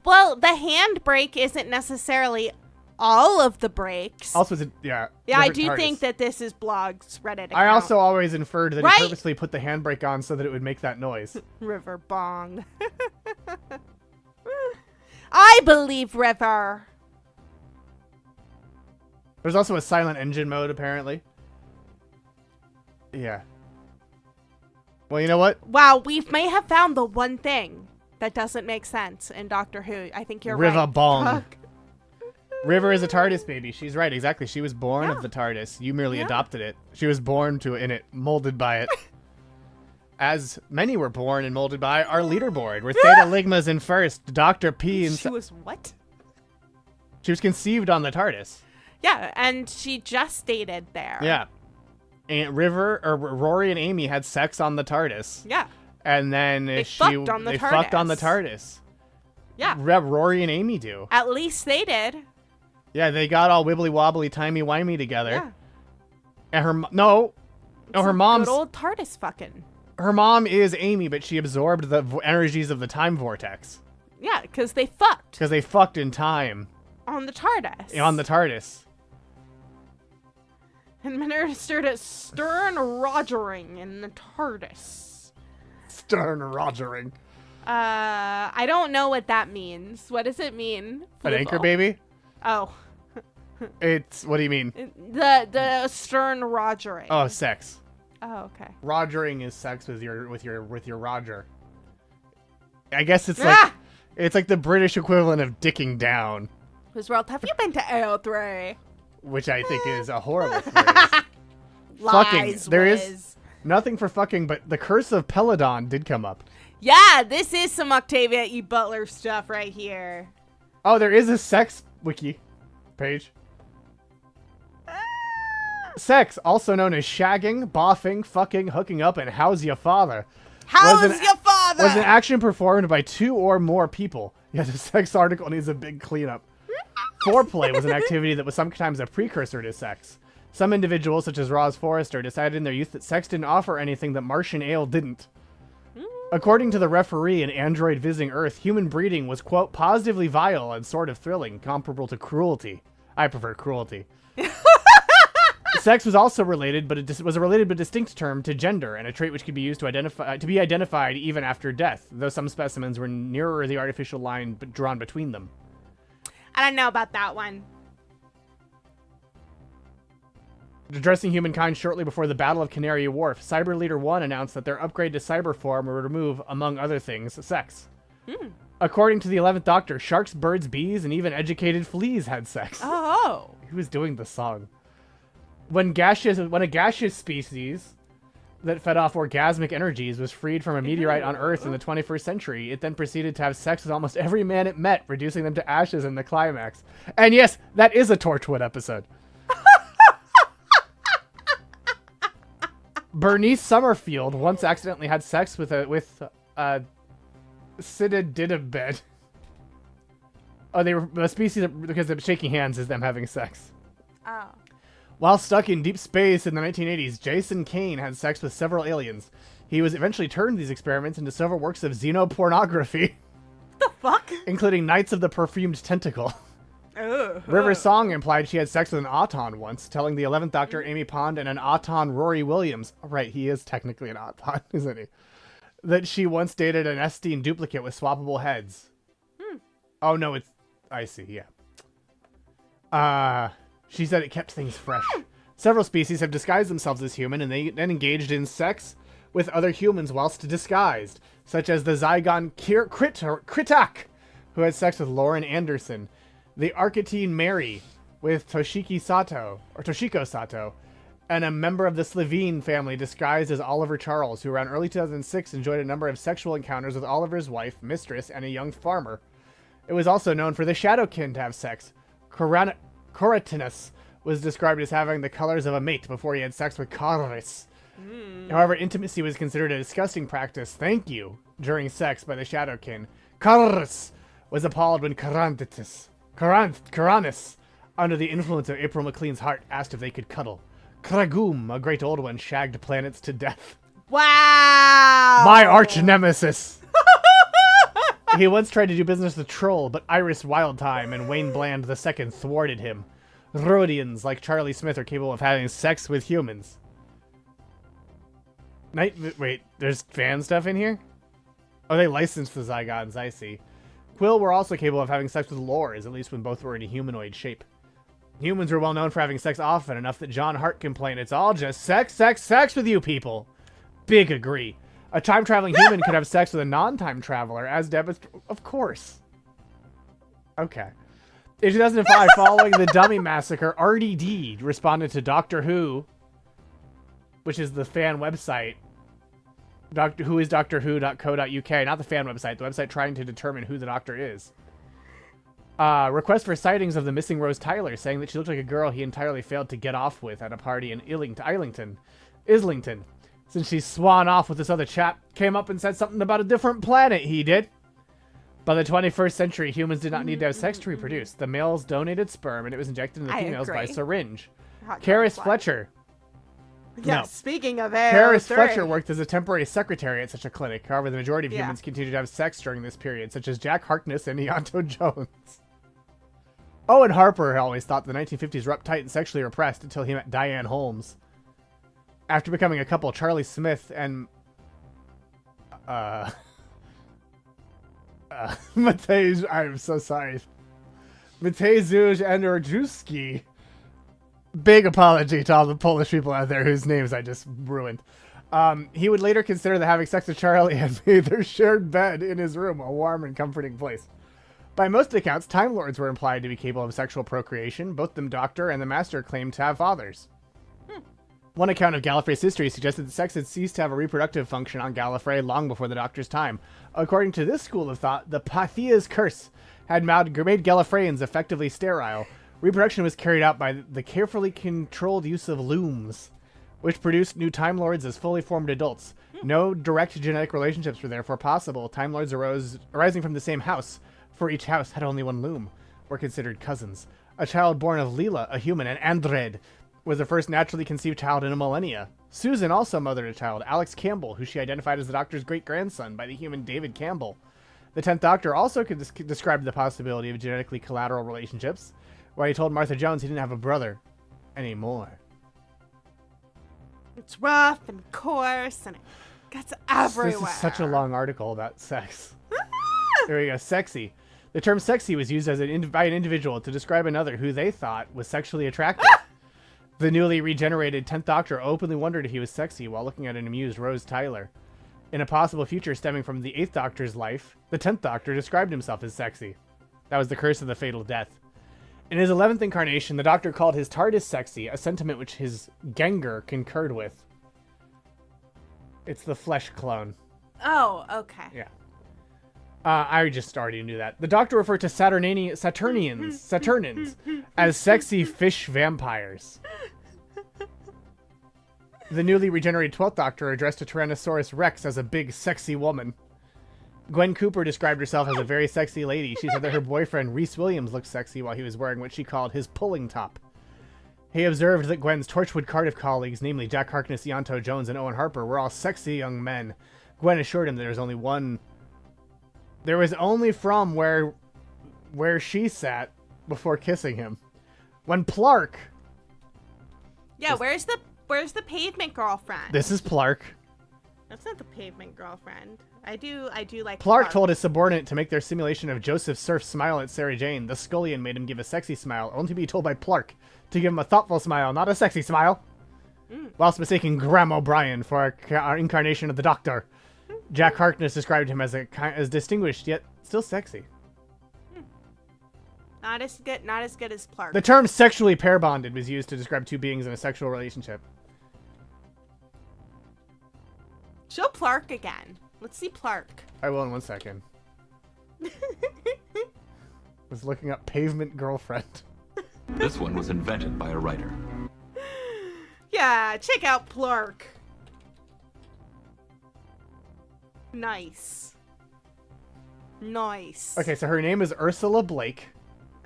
Well, the handbrake isn't necessarily all of the brakes.
Also, yeah.
Yeah, I
different
do
TARDIS.
think that this is Blog's Reddit account.
I also always inferred that
Right?
he purposely put the handbrake on so that it would make that noise.
River Bong. I believe River.
There's also a silent engine mode, apparently. Yeah. Well, you know what?
Wow, we may have found the one thing that doesn't make sense in Doctor Who. I think you're
River
right.
Bong.
Fuck.
River is a TARDIS baby. She's right, exactly. She was born
Yeah.
of the TARDIS. You merely
Yeah.
adopted it. She was born in it, molded by it. As many were born and molded by our leaderboard, where Theta Ligma's in first, Dr. P and
She was what?
she was conceived on the TARDIS.
Yeah, and she just dated there.
Yeah. And Rory and Amy had sex on the TARDIS.
Yeah.
And then
They fucked on the
they
TARDIS.
fucked on the TARDIS.
Yeah.
Rory and Amy do.
At least they did.
Yeah, they got all wibbly wobbly, timey wimey together.
Yeah.
And her mom's
Good old TARDIS fucking.
her mom is Amy, but she absorbed the energies of the time vortex
Yeah, because they fucked
because they fucked in time
on the TARDIS.
on the TARDIS.
And ministered a stern rogering in the TARDIS.
Stern rogering.
I don't know what that means. What does it mean?
An anchor
Fluval?
baby?
Oh.
It's what do you mean?
The stern rogering.
Oh, sex.
Oh, okay.
Rogering is sex with your Roger. I guess it's
Ah!
like it's like the British equivalent of dicking down,
Whose world have you been to L3?
which I think is a horrible phrase.
Lies,
There is
Wiz.
nothing for fucking, but the Curse of Peladon did come up.
Yeah, this is some Octavia E. Butler stuff right here.
Oh, there is a sex wiki page. Sex, also known as shagging, boffing, fucking, hooking up, and how's your father,
How's
Was an-
your father?
was an action performed by 2 or more people. Yeah, the sex article needs a big cleanup. Foreplay was an activity that was sometimes a precursor to sex. Some individuals, such as Roz Forrester, decided in their youth that sex didn't offer anything that Martian ale didn't. According to the referee in Android Visiting Earth, human breeding was, quote, positively vile and sort of thrilling, comparable to cruelty. I prefer cruelty. Sex was also related, but it was a related but distinct term to gender, and a trait which could be used to be identified even after death, though some specimens were nearer the artificial line drawn between them.
I don't know about that one.
Addressing humankind shortly before the Battle of Canary Wharf, Cyber Leader 1 announced that their upgrade to cyber form would remove, among other things, sex. According to the 11th Doctor, sharks, birds, bees, and even educated fleas had sex.
Oh.
He was doing the song. When a gaseous species that fed off orgasmic energies was freed from a meteorite on Earth in the 21st century, it then proceeded to have sex with almost every man it met, reducing them to ashes in the climax. And yes, that is a Torchwood episode. Bernice Summerfield once accidentally had sex with a Cidididibed. Oh, they were a species because of shaking hands is them having sex.
Oh.
While stuck in deep space in the 1980s, Jason Kane had sex with several aliens. He was eventually turned these experiments into several works of xenopornography,
The fuck?
including Knights of the Perfumed Tentacle.
Ugh.
River's song implied she had sex with an Auton once, telling the 11th Doctor Amy Pond and an Auton Rory Williams, right, he is technically an Auton, isn't he, that she once dated an Estine duplicate with swappable heads. Oh, no, I see, yeah. She said it kept things fresh. Several species have disguised themselves as human, and they then engaged in sex with other humans whilst disguised, such as the Zygon Kritak, who had sex with Lauren Anderson, the Arcatine Mary with Toshiko Sato, and a member of the Slevine family disguised as Oliver Charles, who around early 2006 enjoyed a number of sexual encounters with Oliver's wife, mistress, and a young farmer. It was also known for the Shadowkin to have sex. Coratinus was described as having the colors of a mate before he had sex with Caris. However, intimacy was considered a disgusting practice, thank you, during sex by the Shadowkin. Caris was appalled when Caranus, under the influence of April McLean's heart, asked if they could cuddle. Kragum, a great old one, shagged planets to death.
Wow!
My arch nemesis! He once tried to do business with Troll, but Iris Wildtime and Wayne Bland II thwarted him. Rhodians, like Charlie Smith, are capable of having sex with humans. Wait, there's fan stuff in here? Oh, they licensed the Zygons, I see. Quill were also capable of having sex with Lores, at least when both were in a humanoid shape. Humans were well known for having sex often enough that John Hart complained, "It's all just sex, sex, sex with you people." Big agree. A time-traveling human could have sex with a non-time traveler, as demonstrated... Of course. Okay. In 2005, following the Dummy Massacre, RDD responded to Doctor Who, which is the fan website. Who is DoctorWho.co.uk, not the fan website, the website trying to determine who the Doctor is. Request for sightings of the missing Rose Tyler, saying that she looked like a girl he entirely failed to get off with at a party in Islington. Since she swan off with this other chap, came up and said something about a different planet, he did. By the 21st century, humans did not need to have sex to reproduce. The males donated sperm, and it was injected in the females by syringe. Karis Fletcher.
Yeah, speaking of it,
Karis Fletcher worked as a temporary secretary at such a clinic. However, the majority of humans continued to have sex during this period, such as Jack Harkness and Ianto Jones. Owen Harper always thought the 1950s were uptight and sexually repressed until he met Diane Holmes. After becoming a couple, Charlie Smith and Matej, I'm so sorry, Mateusz Andrzejewski. Big apology to all the Polish people out there whose names I just ruined. He would later consider that having sex with Charlie had made their shared bed in his room a warm and comforting place. By most accounts, Time Lords were implied to be capable of sexual procreation. Both the Doctor and the Master claimed to have fathers. One account of Gallifrey's history suggested that sex had ceased to have a reproductive function on Gallifrey long before the Doctor's time. According to this school of thought, the Pathia's curse had made Gallifreyans effectively sterile. Reproduction was carried out by the carefully controlled use of looms, which produced new Time Lords as fully formed adults. No direct genetic relationships were therefore possible. Time Lords arising from the same house, for each house had only one loom, were considered cousins. A child born of Leela, a human, and Andred was the first naturally conceived child in a millennia. Susan also mothered a child, Alex Campbell, who she identified as the Doctor's great-grandson by the human David Campbell. The 10th Doctor also described the possibility of genetically collateral relationships, where he told Martha Jones he didn't have a brother anymore.
It's rough and coarse and it gets everywhere.
This is such a long article about sex. There we go. Sexy. The term sexy was used as by an individual to describe another who they thought was sexually attractive. The newly regenerated 10th Doctor openly wondered if he was sexy while looking at an amused Rose Tyler. In a possible future stemming from the 8th Doctor's life, the 10th Doctor described himself as sexy. That was the curse of the fatal death. In his 11th incarnation, the Doctor called his TARDIS sexy, a sentiment which his Gengar concurred with. It's the flesh clone.
Oh, okay.
Yeah. I just already knew that. The Doctor referred to Saturnins as sexy fish vampires. The newly regenerated 12th Doctor addressed a Tyrannosaurus Rex as a big, sexy woman. Gwen Cooper described herself as a very sexy lady. She said that her boyfriend, Rhys Williams, looked sexy while he was wearing what she called his pulling top. He observed that Gwen's Torchwood Cardiff colleagues, namely Jack Harkness, Ianto Jones, and Owen Harper, were all sexy young men. Gwen assured him that there was only one... There was only from where she sat before kissing him. When Plark...
Yeah, where's the pavement girlfriend?
This is Plark.
That's not the pavement girlfriend. I do like
Plark told his subordinate to make their simulation of Joseph Surf smile at Sarah Jane. The Scullion made him give a sexy smile, only to be told by Plark to give him a thoughtful smile, not a sexy smile. Whilst mistaking Graham O'Brien for our incarnation of the Doctor. Jack Harkness described him as distinguished, yet still sexy.
Not as good as Plark.
The term sexually pair bonded was used to describe two beings in a sexual relationship.
Show Plark again. Let's see Plark.
I will in 1 second. Was looking up pavement girlfriend.
This one was invented by a writer.
Yeah, check out Plark. Nice. Nice.
Okay, so her name is Ursula Blake.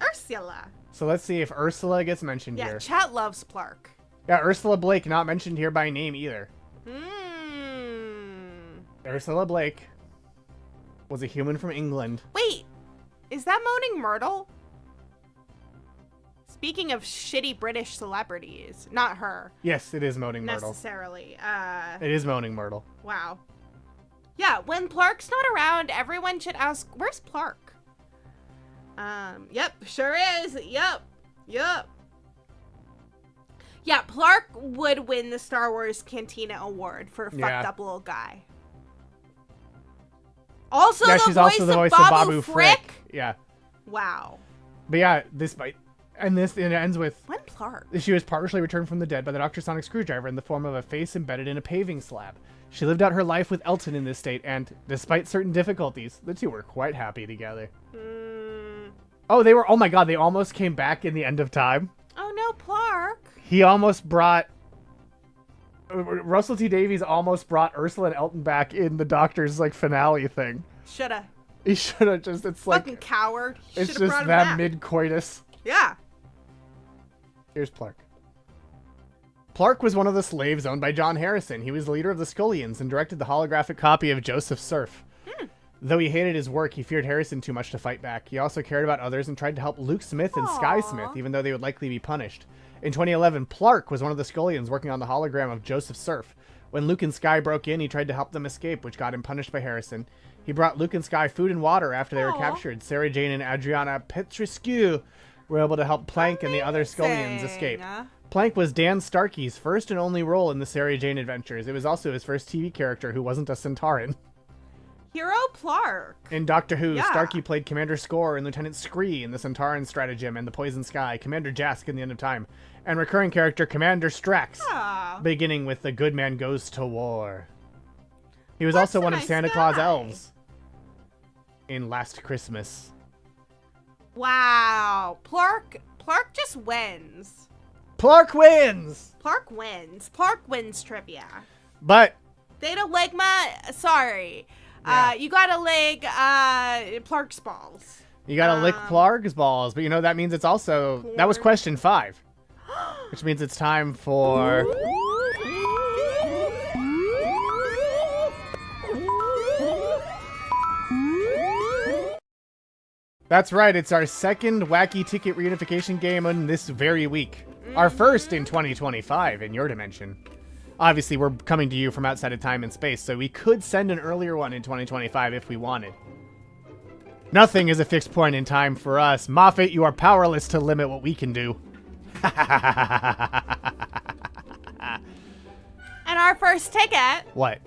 Ursula.
So let's see if Ursula gets mentioned
Yeah,
here.
chat loves Plark.
Yeah, Ursula Blake not mentioned here by name either. Ursula Blake was a human from England.
Wait, is that Moaning Myrtle? Speaking of shitty British celebrities, not her.
Yes, it is Moaning Myrtle.
Necessarily.
It is Moaning Myrtle.
Wow. Yeah, when Plark's not around, everyone should ask, where's Plark? Yep, sure is. Yep. Yeah, Plark would win the Star Wars Cantina Award for fucked up little guy. Also,
yeah,
the
she's
voice
also the voice of Babu Frick. Yeah.
Wow.
But yeah, it ends with
When Plark?
she was partially returned from the dead by the Dr. Sonic screwdriver in the form of a face embedded in a paving slab. She lived out her life with Elton in this state, and despite certain difficulties, the two were quite happy together. Oh, oh my god, they almost came back in the end of time.
Oh no, Plark.
He almost brought... Russell T Davies almost brought Ursula and Elton back in the Doctor's, finale thing.
Shoulda.
He shoulda just, it's
Fucking coward. He
it's
shoulda
just
brought him
that
back.
mid-coitus.
Yeah.
Here's Plark. Plark was one of the slaves owned by John Harrison. He was the leader of the Scullions and directed the holographic copy of Joseph Surf. Though he hated his work, he feared Harrison too much to fight back. He also cared about others and tried to help Luke Smith and Sky Smith, even though they would likely be punished. In 2011, Plark was one of the Scullions working on the hologram of Joseph Surf. When Luke and Sky broke in, he tried to help them escape, which got him punished by Harrison. He brought Luke and Sky food and water after they were captured. Sarah Jane and Adriana Petrescu were able to help Plank and the other Scullions escape. Plank was Dan Starkey's first and only role in the Sarah Jane adventures. It was also his first TV character who wasn't a Centauran.
Hero Plark.
In Doctor Who,
Yeah.
Starkey played Commander Score and Lieutenant Scree in the Centauran Stratagem and the Poison Sky, Commander Jask in The End of Time, and recurring character Commander Strax, beginning with The Good Man Goes to War. He was also one of
nice
Santa
guy.
Claus' elves in Last Christmas.
Wow. Plark just wins.
Plark wins!
Plark wins. Plark wins trivia.
But
Theta Ligma, sorry.
Yeah.
You gotta leg Plark's balls.
you gotta lick Plark's balls, but that means it's also... That was question 5. Which means it's time for... That's right, it's our second Wacky Ticket reunification game on this very week. Our first in 2025 in your dimension. Obviously, we're coming to you from outside of time and space, so we could send an earlier one in 2025 if we wanted. Nothing is a fixed point in time for us. Moffat, you are powerless to limit what we can do.
And our first ticket,
What?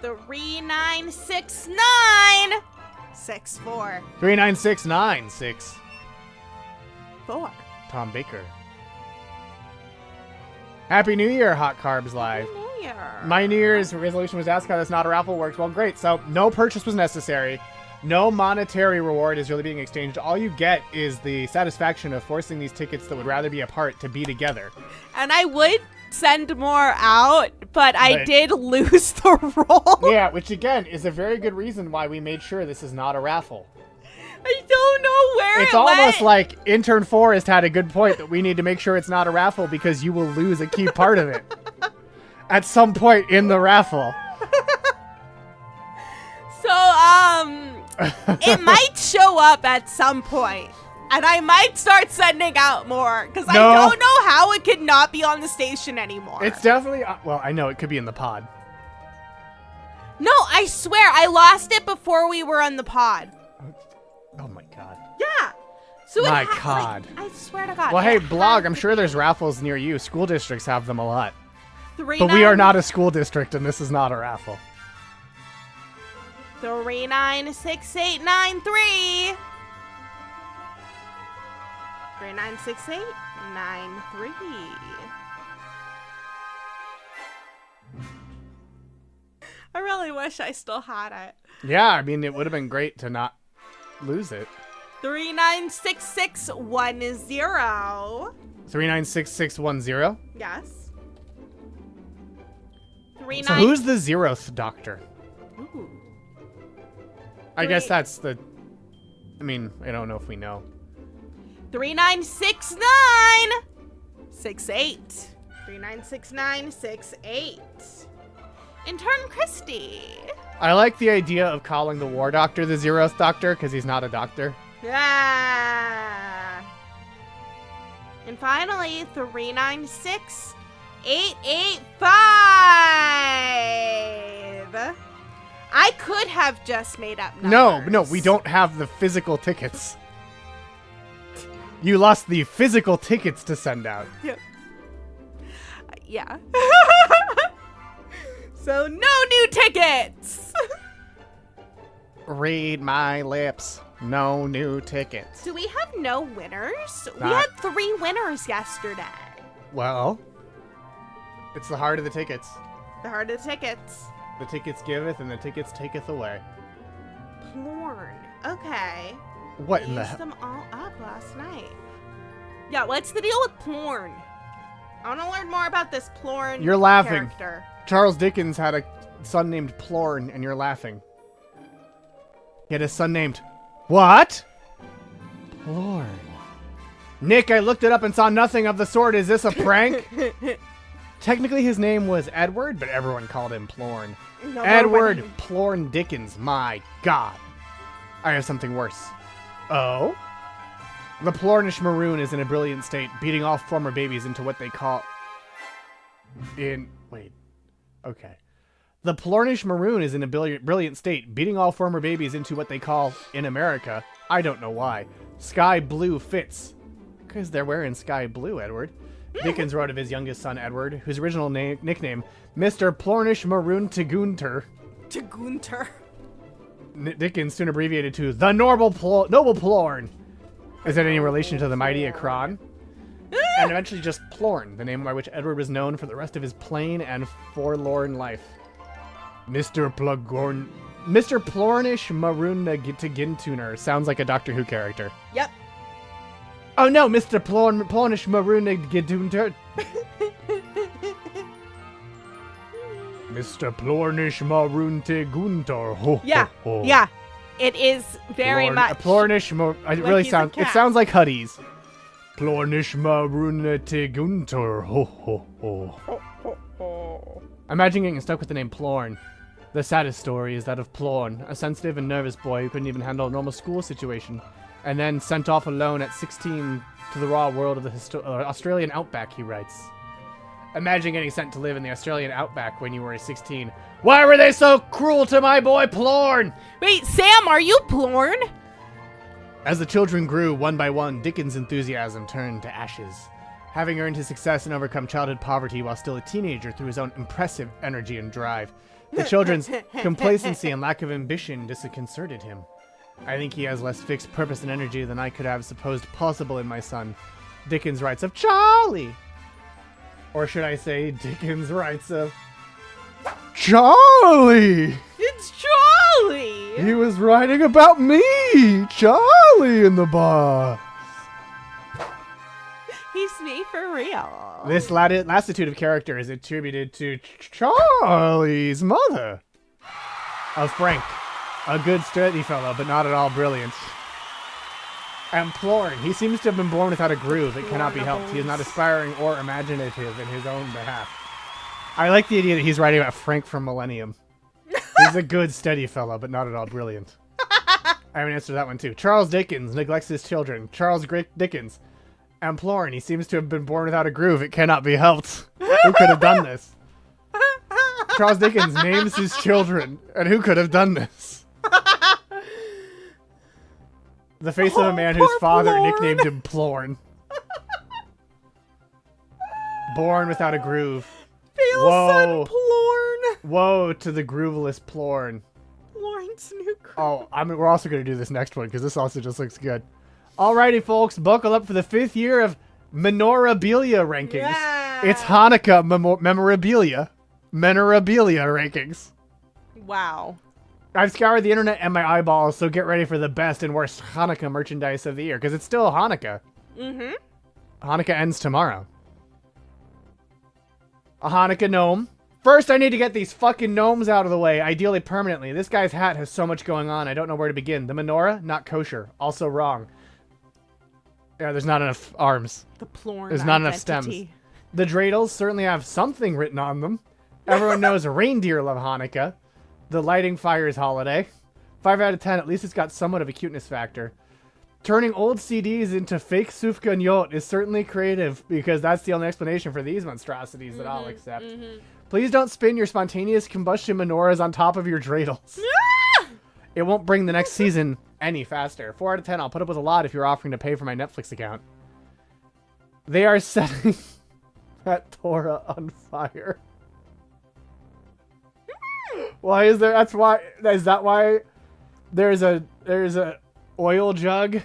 396964.
396964.
4.
Tom Baker. Happy New Year, Hot Carbs Live.
New Year.
My New Year's resolution was to ask how this not a raffle works. Well, great. So no purchase was necessary. No monetary reward is really being exchanged. All you get is the satisfaction of forcing these tickets that would rather be apart to be together.
And I would send more out, but I did lose the roll.
Yeah, which again is a very good reason why we made sure this is not a raffle.
I don't know where
It's
it
almost
went.
like Intern Forrest had a good point that we need to make sure it's not a raffle because you will lose a key part of it at some point in the raffle.
So, it might show up at some point, and I might start sending out more because I don't know how it could not be on the station anymore.
It's definitely, well, I know it could be in the pod.
No, I swear I lost it before we were on the pod.
Oh my god.
Yeah. So
My God.
I swear to God.
Well, hey,
it
blog,
has
I'm
to
sure
be
there's raffles near you. School districts have them a lot.
39
But we are not a school district, and this is not a raffle.
396893. 396893. really wish I still had it.
Yeah, I mean, it would have been great to not lose it.
396610.
396610.
Yes.
So who's the 0th Doctor?
Ooh.
I guess that's the... I mean, I don't know if we know.
396968. 396968. Intern Kristie.
I like the idea of calling the War Doctor the 0th Doctor because he's not a doctor.
Yeah. And finally, 396885. I could have just made up numbers.
No, we don't have the physical tickets. You lost the physical tickets to send out.
Yep. Yeah. So no new tickets.
Read my lips. No new tickets.
Do we have no winners? We
Not-
had 3 winners yesterday.
Well, it's the heart of the tickets.
The heart of the tickets.
The tickets giveth and the tickets taketh away.
Plorn. Okay.
What
I
in the
used
hell?
them all up last night. Yeah, what's the deal with Plorn? I want to learn more about this Plorn
You're laughing.
character.
Charles Dickens had a son named Plorn, and you're laughing. He had a son named... What? Plorn. Nick, I looked it up and saw nothing of the sort. Is this a prank? Technically, his name was Edward, but everyone called him Plorn.
No,
Edward
nobody-
Plorn Dickens. My God. I have something worse. Oh? The Plornish Maroon is in a brilliant state, beating all former babies into what they call... Wait. Okay. The Plornish Maroon is in a brilliant state, beating all former babies into what they call, in America, I don't know why, sky blue fits. Because they're wearing sky blue, Edward. Dickens wrote of his youngest son, Edward, whose original nickname, Mr. Plornish Maroon Tegunter.
Tegunter.
Dickens soon abbreviated to the Noble Plorn. Is it any relation to the mighty Akron? And eventually just Plorn, the name by which Edward was known for the rest of his plain and forlorn life. Mr. Plornish Maroon Teguntuner sounds like a Doctor Who character.
Yep.
Oh no, Mr. Plornish Maroon Tegunter. Mr. Plornish Maroon Tegunter. Ho,
Yeah.
ho, ho.
Yeah. It is very much.
Plornish it really
he's a
sounds. It
cat.
sounds like Huddies. Plornish Maroon Tegunter. Ho ho ho. Imagine getting stuck with the name Plorn. The saddest story is that of Plorn, a sensitive and nervous boy who couldn't even handle a normal school situation, and then sent off alone at 16 to the raw world of the Australian outback, he writes. Imagine getting sent to live in the Australian outback when you were 16. Why were they so cruel to my boy Plorn?
Wait, Sam, are you Plorn?
As the children grew, one by one, Dickens' enthusiasm turned to ashes. Having earned his success and overcome childhood poverty while still a teenager through his own impressive energy and drive, the children's complacency and lack of ambition disconcerted him. I think he has less fixed purpose and energy than I could have supposed possible in my son. Dickens writes of Charlie. Or should I say, Dickens writes of Charlie!
It's Charlie!
He was writing about me! Charlie in the bar!
He's me for real.
This lassitude of character is attributed to Charlie's mother. Of Frank, a good sturdy fellow, but not at all brilliant. And Plorn, he seems to have been born without a groove. It cannot be helped. He is not aspiring or imaginative in his own behalf. I like the idea that he's writing about Frank from Millennium. He's a good, steady fellow, but not at all brilliant. I have an answer to that one, too. Charles Dickens neglects his children. Charles Dickens. And Plorn, he seems to have been born without a groove. It cannot be helped. Who could have done this? Charles Dickens names his children. And who could have done this? The face of a man whose father
Plorn.
nicknamed him Plorn. Born without a groove.
Fail
Whoa.
son Plorn.
Woe to the grooveless Plorn.
Lawrence New
Oh, we're also going to do this next one because this also just looks good. Alrighty, folks, buckle up for the 5th year of Memorabilia rankings.
Yeah.
It's Hanukkah memorabilia rankings.
Wow.
I've scoured the internet and my eyeballs, so get ready for the best and worst Hanukkah merchandise of the year, because it's still Hanukkah.
Mm-hmm.
Hanukkah ends tomorrow. A Hanukkah gnome. First, I need to get these fucking gnomes out of the way, ideally permanently. This guy's hat has so much going on, I don't know where to begin. The menorah, not kosher. Also wrong. Yeah, there's not enough arms.
The plorn
There's not enough
identity.
stems. The dreidels certainly have something written on them. Everyone knows reindeer love Hanukkah. The lighting fires holiday. 5 out of 10, at least it's got somewhat of a cuteness factor. Turning old CDs into fake sufganiyot is certainly creative, because that's the only explanation for these monstrosities that I'll accept. Please don't spin your spontaneous combustion menorahs on top of your dreidels. It won't bring the next season any faster. 4 out of 10, I'll put up with a lot if you're offering to pay for my Netflix account. They are setting that Torah on fire. Why is there? That's why. Is that why there's a oil jug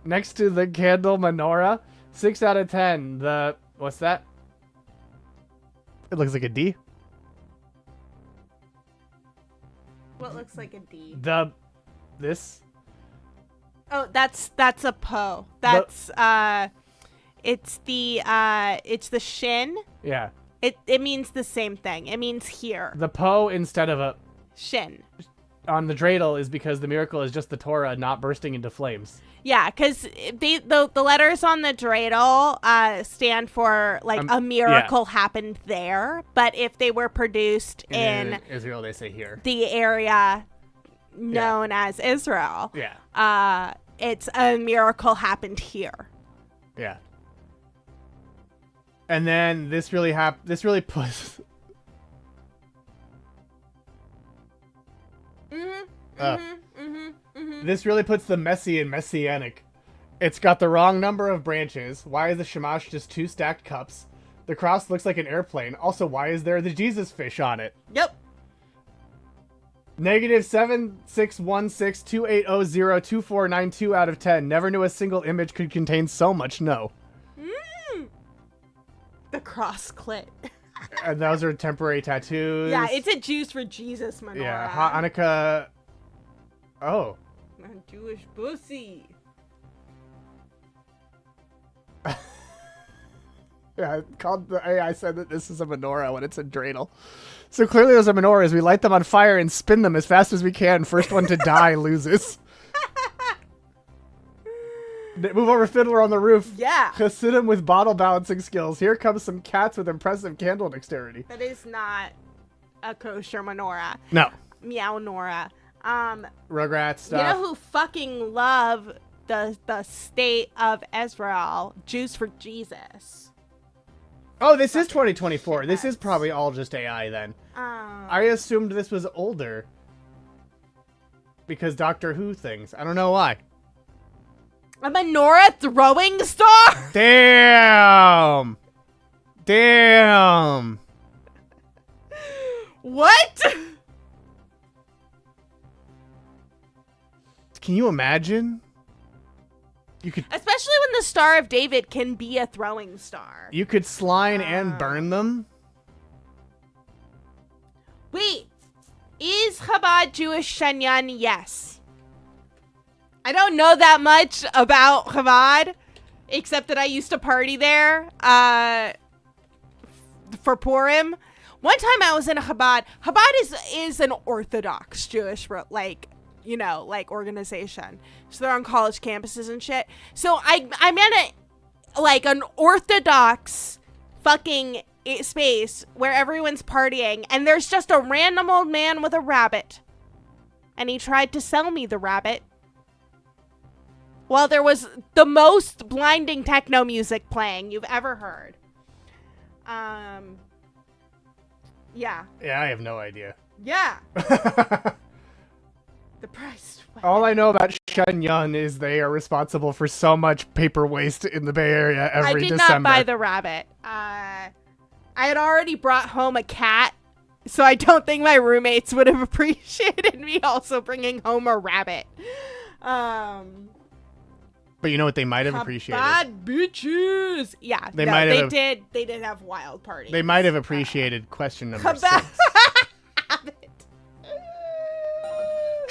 next to the candle menorah? 6 out of 10. The what's that? It looks like a D.
What looks like a D?
This.
Oh, that's a po. That's it's the shin.
Yeah.
It means the same thing. It means here.
The po instead of a
Shin.
on the dreidel is because the miracle is just the Torah not bursting into flames.
Yeah, because the letters on the dreidel stand for like a miracle happened there, but if they were produced in
Israel, they say here.
the area known as Israel, it's a miracle happened here.
Yeah. And then this really puts this really puts the messy in messianic. It's got the wrong number of branches. Why is the shamash just 2 stacked cups? The cross looks like an airplane. Also, why is there the Jesus fish on it?
Yep.
Negative 761628002492 out of 10. Never knew a single image could contain so much no.
The cross clit.
And those are temporary tattoos.
Yeah, it's a Jews for Jesus menorah.
Yeah, Hanukkah. Oh.
Jewish pussy.
Yeah, the AI said that this is a menorah when it's a dreidel. So clearly those are menorahs. We light them on fire and spin them as fast as we can. First one to die loses. Move over, Fiddler on the roof.
Yeah.
Hasidim with bottle balancing skills. Here comes some cats with impressive candle dexterity.
That is not a kosher menorah.
No.
Meow Nora.
Rugrats stuff.
You know who fucking love the state of Israel? Jews for Jesus.
Oh, this is 2024. This is probably all just AI then. I assumed this was older. Because Doctor Who things. I don't know why.
A menorah throwing star?
Damn! Damn!
What?
Can you imagine? You could
Especially when the Star of David can be a throwing star.
you could slime and burn them?
Wait, is Chabad Jewish Shanyan? Yes. I don't know that much about Chabad, except that I used to party there for Purim. One time I was in a Chabad. Chabad is an Orthodox Jewish, organization. So they're on college campuses and shit. So I'm in an Orthodox fucking space where everyone's partying, and there's just a random old man with a rabbit. And he tried to sell me the rabbit. Well, there was the most blinding techno music playing you've ever heard. Yeah.
Yeah, I have no idea.
Yeah. The price.
All I know about Shenyang is they are responsible for so much paper waste in the Bay Area every December.
I did not buy the rabbit. I had already brought home a cat, so I don't think my roommates would have appreciated me also bringing home a rabbit.
But you know what they might have appreciated?
Bad bitches. Yeah,
they
did have wild parties.
They might have appreciated question number 6.
Rabbit.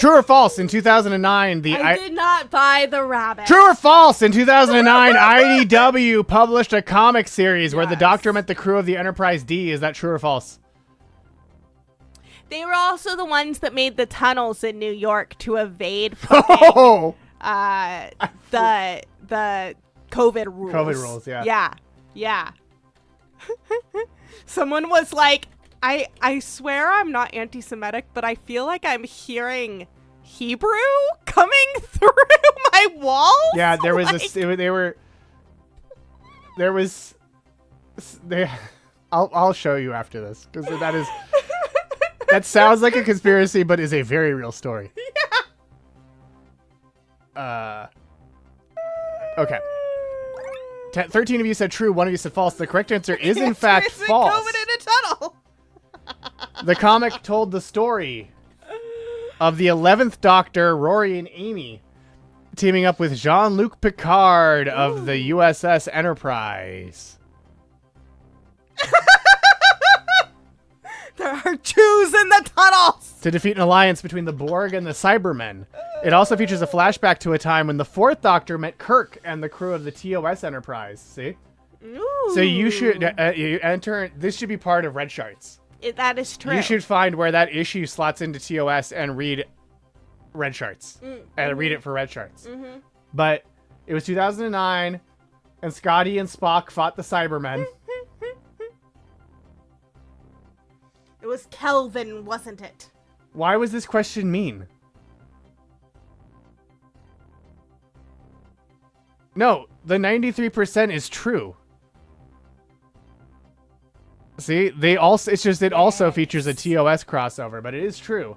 True or false? In 2009,
I did not buy the rabbit.
True or false? In 2009, IDW published a comic series where the Doctor met the crew of the Enterprise D. Is that true or false?
They were also the ones that made the tunnels in New York to evade the COVID rules.
COVID rules, yeah.
Yeah. Yeah. Someone was like, I swear I'm not anti-Semitic, but I feel like I'm hearing Hebrew coming through my walls.
Yeah, there was I'll show you after this, because that sounds like a conspiracy, but is a very real story. Yeah. Okay. 13 of you said true, 1 of you said false. The correct answer is in fact false.
COVID in a tunnel.
The comic told the story of the 11th Doctor, Rory and Amy, teaming up with Jean-Luc Picard of the USS Enterprise.
There are Jews in the tunnels!
To defeat an alliance between the Borg and the Cybermen. It also features a flashback to a time when the 4th Doctor met Kirk and the crew of the TOS Enterprise. See?
Ooh.
So you should you enter. This should be part of Red Charts.
That is true.
You should find where that issue slots into TOS and read Red Charts. And read it for Red Charts.
Mm-hmm.
But it was 2009, and Scotty and Spock fought the Cybermen.
It was Kelvin, wasn't it?
Why was this question mean? No, the 93% is true. See, it also features a TOS crossover, but it is true.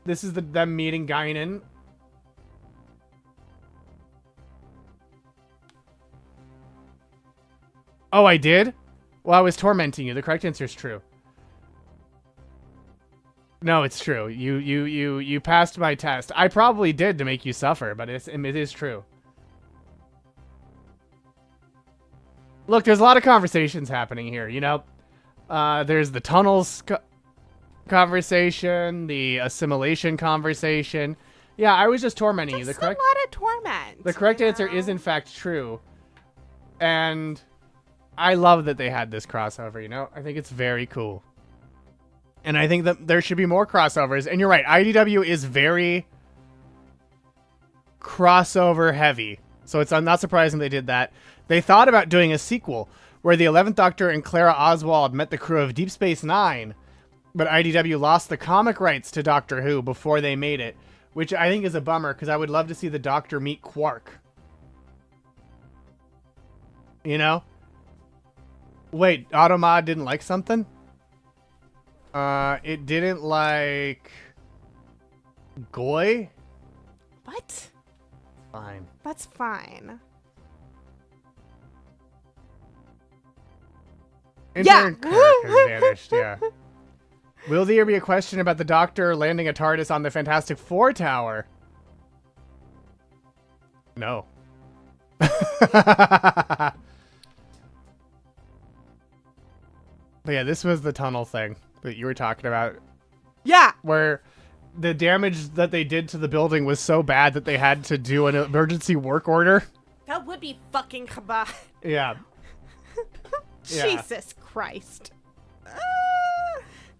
This is them meeting Guinan. Oh, I did? Well, I was tormenting you. The correct answer is true. No, it's true. You passed my test. I probably did to make you suffer, but it is true. Look, there's a lot of conversations happening here, you know? There's the tunnels conversation, the assimilation conversation. Yeah, I was just tormenting you.
A lot of torment.
The correct answer is, in fact, true. And I love that they had this crossover, you know? I think it's very cool. And I think that there should be more crossovers. And you're right, IDW is very crossover heavy. So it's not surprising they did that. They thought about doing a sequel where the 11th Doctor and Clara Oswald met the crew of Deep Space Nine, but IDW lost the comic rights to Doctor Who before they made it, which I think is a bummer because I would love to see the Doctor meet Quark. You know? Wait, Automod didn't like something? It didn't like Goy?
What?
Fine.
That's fine.
Intern Kirk has vanished, yeah. Will there be a question about the Doctor landing a TARDIS on the Fantastic Four tower? No. But yeah, this was the tunnel thing that you were talking about.
Yeah.
Where the damage that they did to the building was so bad that they had to do an emergency work order.
That would be fucking kabah.
Yeah.
Jesus Christ.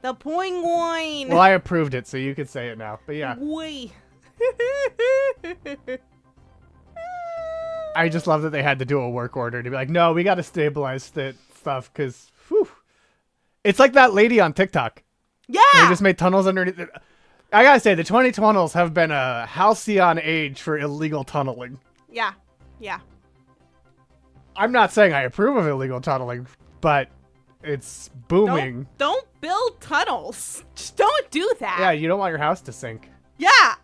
The poingoin.
Well, I approved it, so you could say it now. But yeah.
Boy.
I just love that they had to do a work order to be like, no, we got to stabilize the stuff because, it's like that lady on TikTok.
Yeah.
They just made tunnels underneath it. I gotta say, the 20 tunnels have been a halcyon age for illegal tunneling.
Yeah. Yeah.
I'm not saying I approve of illegal tunneling, but it's booming.
Don't build tunnels. Just don't do that.
Yeah, you don't want your house to sink.
Yeah.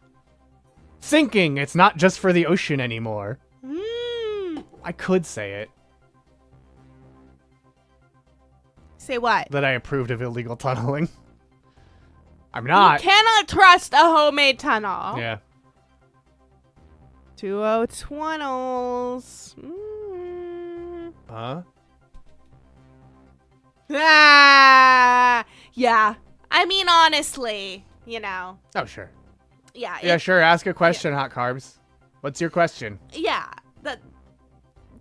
Sinking, it's not just for the ocean anymore.
Mm.
I could say it.
Say what?
That I approved of illegal tunneling. I'm not.
You cannot trust a homemade tunnel.
Yeah.
20 tunnels.
Huh?
Ah, yeah. I mean, honestly, you know.
Oh, sure.
Yeah.
Yeah, sure. Ask a question, Hot Carbs. What's your question?
Yeah.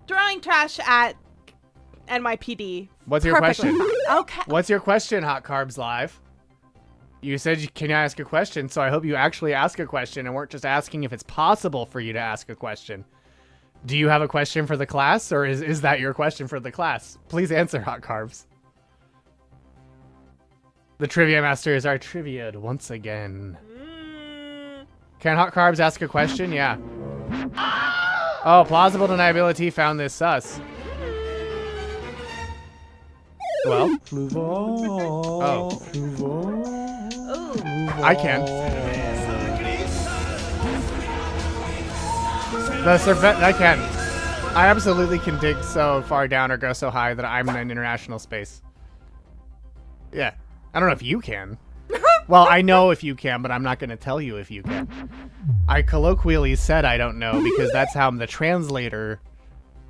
Throwing trash at NYPD.
What's your
Perfectly
question?
fine. Okay.
What's your question, Hot Carbs Live? You said, can I ask a question? So I hope you actually ask a question and weren't just asking if it's possible for you to ask a question. Do you have a question for the class, or is that your question for the class? Please answer, Hot Carbs. The Triviamaster is our trivia'd once again. Can Hot Carbs ask a question? Yeah. Oh, plausible deniability found this sus. Well,
Fluval.
Oh.
Fluval.
I can. The serpent, I can. I absolutely can dig so far down or go so high that I'm in international space. Yeah. I don't know if you can. Well, I know if you can, but I'm not going to tell you if you can. I colloquially said I don't know because that's how the translator...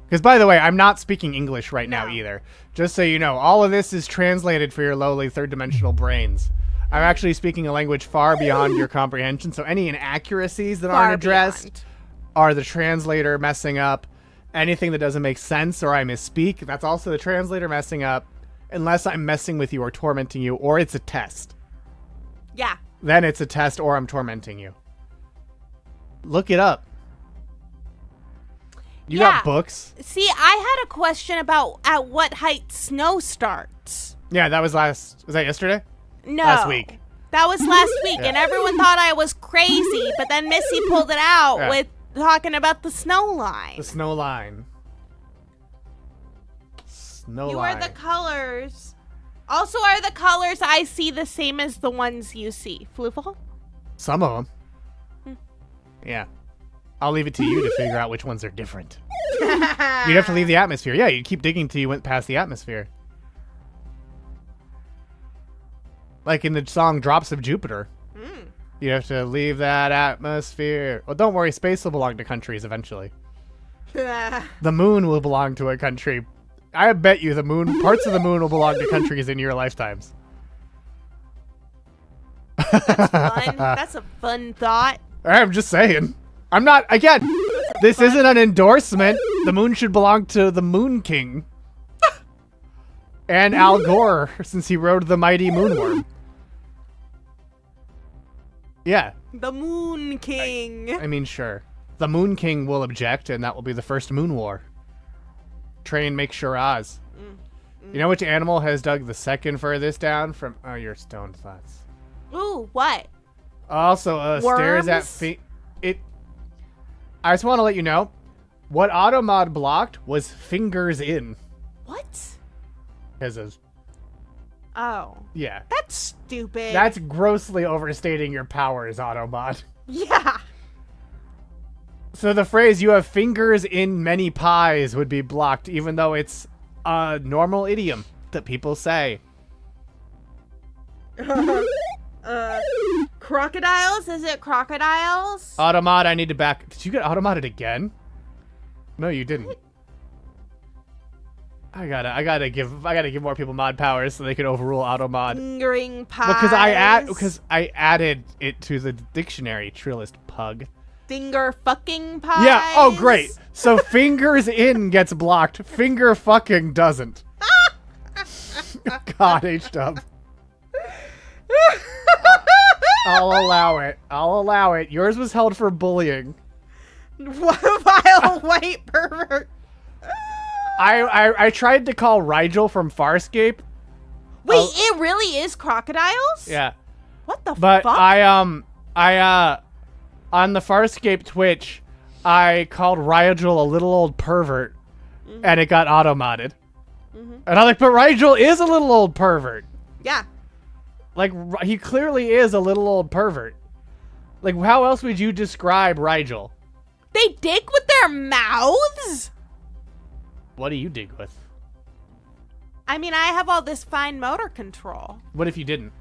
Because, by the way, I'm not speaking English right now either. Just so you know, all of this is translated for your lowly third-dimensional brains. I'm actually speaking a language far beyond your comprehension, so any inaccuracies that aren't addressed are the translator messing up. Anything that doesn't make sense or I misspeak, that's also the translator messing up, unless I'm messing with you or tormenting you, or it's a test.
Yeah.
Then it's a test or I'm tormenting you. Look it up. You got books?
See, I had a question about at what height snow starts.
Yeah, that was was that yesterday?
No.
Last week.
That was last week, and everyone thought I was crazy, but then Missy pulled it out with talking about the snow line.
The snow line. Snow
You
line.
are the colors. Also, are the colors I see the same as the ones you see? Fluval?
Some of them. Yeah. I'll leave it to you to figure out which ones are different. You'd have to leave the atmosphere. Yeah, you'd keep digging till you went past the atmosphere. Like in the song Drops of Jupiter. You have to leave that atmosphere. Well, don't worry, space will belong to countries eventually. The moon will belong to a country. I bet you the moon, parts of the moon will belong to countries in your lifetimes.
That's fun. That's a fun thought.
I'm just saying. I'm not, again, this isn't an endorsement. The moon should belong to the Moon King. And Al Gore, since he rode the mighty moonworm. Yeah.
The Moon King.
I mean, sure. The Moon King will object, and that will be the first moon war. Train make sure Oz. You know which animal has dug the second furthest down from... Oh, your stone thoughts.
Ooh, what?
Also, stares at feet. I just want to let you know, what Automod blocked was fingers in.
What?
Oh. Yeah.
That's stupid.
That's grossly overstating your powers, Automod.
Yeah.
So the phrase, you have fingers in many pies, would be blocked, even though it's a normal idiom that people say.
Crocodiles? Is it crocodiles?
Automod, I need to back... Did you get Automodded again? No, you didn't. I gotta give more people mod powers so they can overrule Automod.
Fingering pies.
Because I added it to the dictionary, Trillist pug.
Finger fucking pies?
Yeah, oh great. So fingers in gets blocked. Finger fucking doesn't. God, H-dub. I'll allow it. Yours was held for bullying.
Vile white pervert.
I tried to call Rigel from Farscape.
Wait, it really is crocodiles?
Yeah.
What the fuck?
But I on the Farscape Twitch, I called Rigel a little old pervert, and it got auto-modded. And I'm like, but Rigel is a little old pervert.
Yeah.
Like, he clearly is a little old pervert. Like, how else would you describe Rigel?
They dig with their mouths?
What do you dig with?
I mean, I have all this fine motor control.
What if you didn't?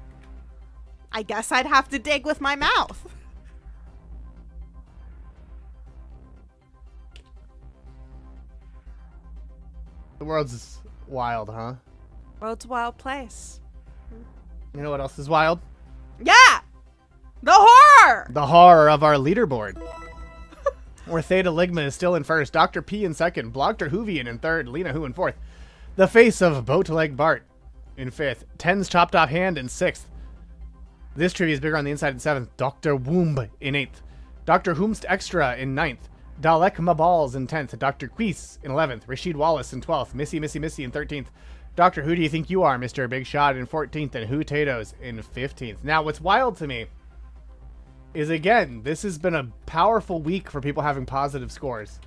I guess I'd have to dig with my mouth.
The world's wild, huh?
World's a wild place.
You know what else is wild?
Yeah! The horror! horror.
The horror of our leaderboard. Where Theta Ligma is still in first, Dr. P in second, Dr. Hoovian in third, Lena Who in fourth. The face of Boatleg Bart in fifth, Ten's chopped off hand in sixth. This trivia is bigger on the inside in seventh, Dr. Womb in eighth, Dr. Whomst Extra in ninth, Dalek Maballs in 10th, Dr. Queese in 11th, Rashid Wallace in 12th, Missy in 13th, Dr. Who Do You Think You Are, Mr. Big Shot in 14th, and Who Tatoes in 15th. Now, what's wild to me is, again, this has been a powerful week for people having positive scores.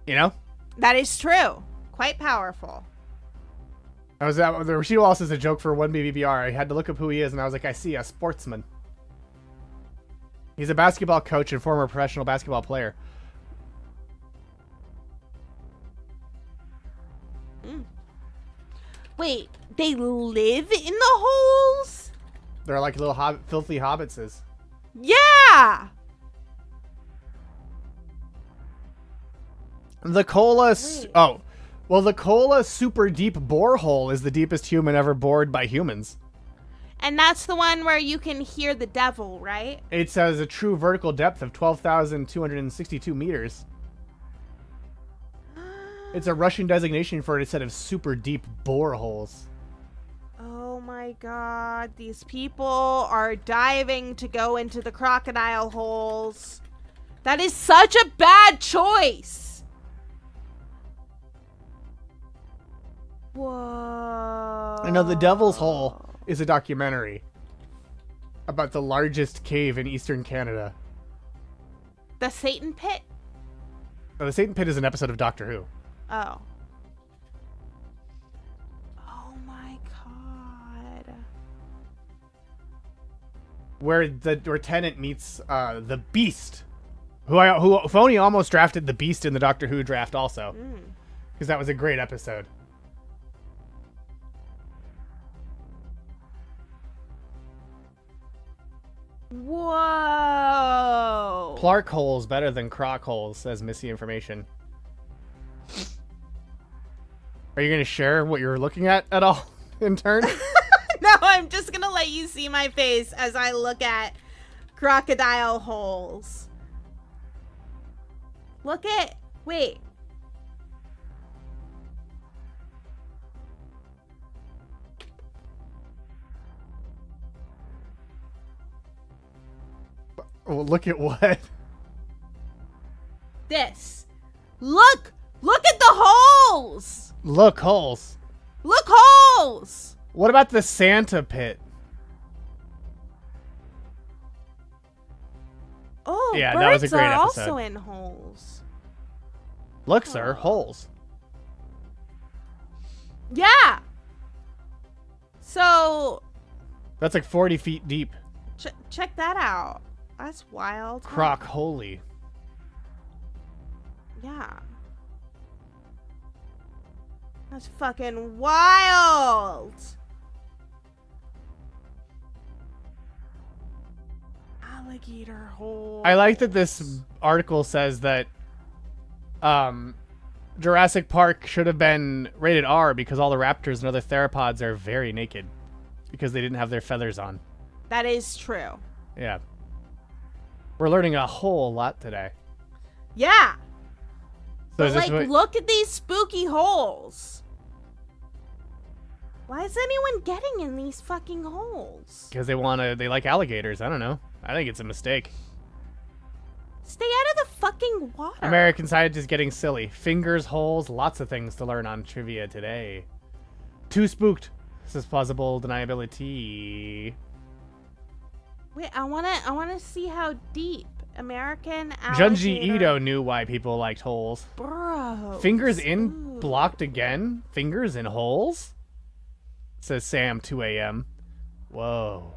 You know?
That is true. Quite powerful.
The Rashid Wallace is a joke for 1BBBR. I had to look up who he is, and I was like, I see a sportsman. He's a basketball coach and former professional basketball player.
Wait, they live in the holes?
They're like little filthy hobbitses.
Yeah!
The Cola... the Cola super deep borehole is the deepest human ever bored by humans.
And that's the one where you can hear the devil, right?
It says a true vertical depth of 12,262 meters. It's a Russian designation for a set of super deep boreholes.
Oh my god, these people are diving to go into the crocodile holes. That is such a bad choice. Whoa.
I know the Devil's Hole is a documentary about the largest cave in eastern Canada.
The Satan Pit?
No, the Satan Pit is an episode of Doctor Who.
Oh. Oh my god.
Where Tennant meets the Beast, who Phony almost drafted the Beast in the Doctor Who draft also, because that was a great episode.
Whoa.
Clark holes better than croc holes, says Missy Information. Are you going to share what you're looking at all, intern?
No, I'm just going to let you see my face as I look at crocodile holes. Wait.
Well, look at what?
This. Look at the holes.
Look, holes.
Look, holes.
What about the Santa Pit?
Oh,
yeah,
birds
that was a great
are
episode.
also in holes.
Look, sir, holes.
Yeah. So.
That's like 40 feet deep.
Check that out. That's wild.
Croc holy.
Yeah. That's fucking wild. Alligator hole.
I like that this article says that Jurassic Park should have been rated R because all the raptors and other theropods are very naked because they didn't have their feathers on.
That is true.
Yeah. We're learning a whole lot today.
Yeah.
So
But look at these spooky holes. Why is anyone getting in these fucking holes?
Because they like alligators. I don't know. I think it's a mistake.
Stay out of the fucking water.
American scientists getting silly. Fingers, holes, lots of things to learn on trivia today. Too spooked. This is plausible deniability.
Wait, I wanna see how deep American alligator
Junji Ito knew why people liked holes.
burrows.
Fingers in, blocked again. Fingers in holes? Says Sam, 2 a.m. Whoa.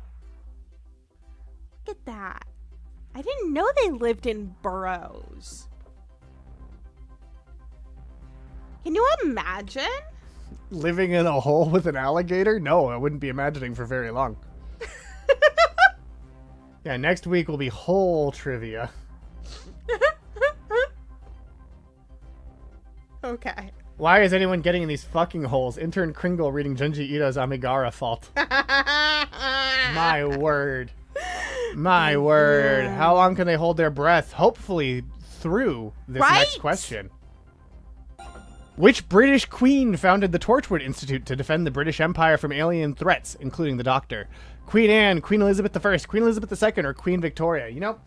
Look at that. I didn't know they lived in burrows. Can you imagine?
Living in a hole with an alligator? No, I wouldn't be imagining for very long. Yeah, next week will be hole trivia.
Okay.
Why is anyone getting in these fucking holes? Intern Kringle reading Junji Ito's Amigara fault. My word. My word. How long can they hold their breath? Hopefully through this next question. Which British queen founded the Torchwood Institute to defend the British Empire from alien threats, including the Doctor? Queen Anne, Queen Elizabeth I, Queen Elizabeth II, or Queen Victoria? You know,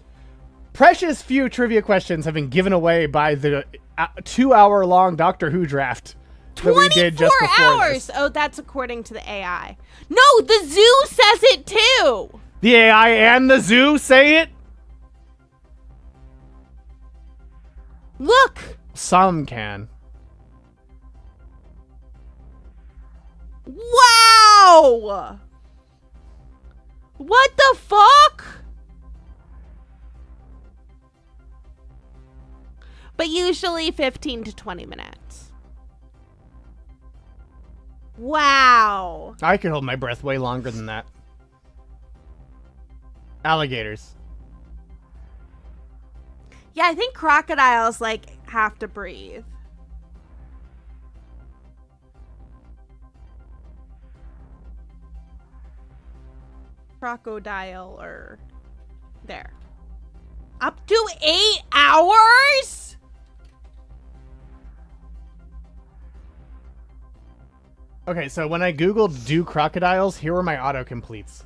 precious few trivia questions have been given away by the 2-hour-long Doctor Who draft that we did just before
24 hours!
this.
Oh, that's according to the AI. No, the zoo says it too!
The AI and the zoo say it?
Look!
Some can.
Wow! What the fuck? But usually 15 to 20 minutes. Wow.
I could hold my breath way longer than that. Alligators.
Yeah, I think crocodiles, like, have to breathe. Crocodile or there. Up to 8 hours?
Okay, so when I googled do crocodiles, here were my autocompletes.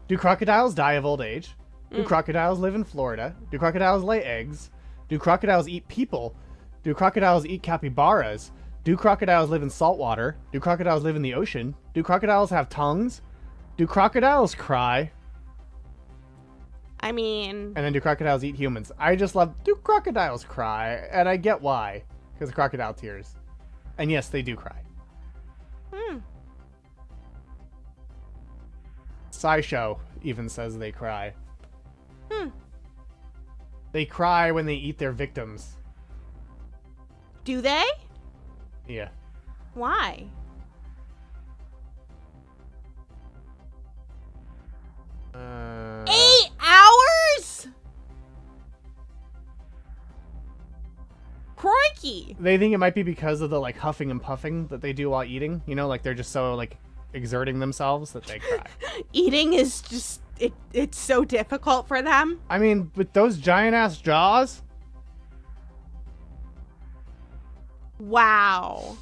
Do crocodiles die of old age? Do crocodiles live in Florida? Do crocodiles lay eggs? Do crocodiles eat people? Do crocodiles eat capybaras? Do crocodiles live in saltwater? Do crocodiles live in the ocean? Do crocodiles have tongues? Do crocodiles cry?
I mean...
And then do crocodiles eat humans? I just love, do crocodiles cry? And I get why. Because of crocodile tears. And yes, they do cry. SciShow even says they cry. They cry when they eat their victims.
Do they?
Yeah.
Why?
Uh,
8 hours? Crikey.
They think it might be because of the like huffing and puffing that they do while eating. You know, like they're just so like exerting themselves that they cry.
Eating is just it's so difficult for them.
I mean, with those giant ass jaws.
Wow.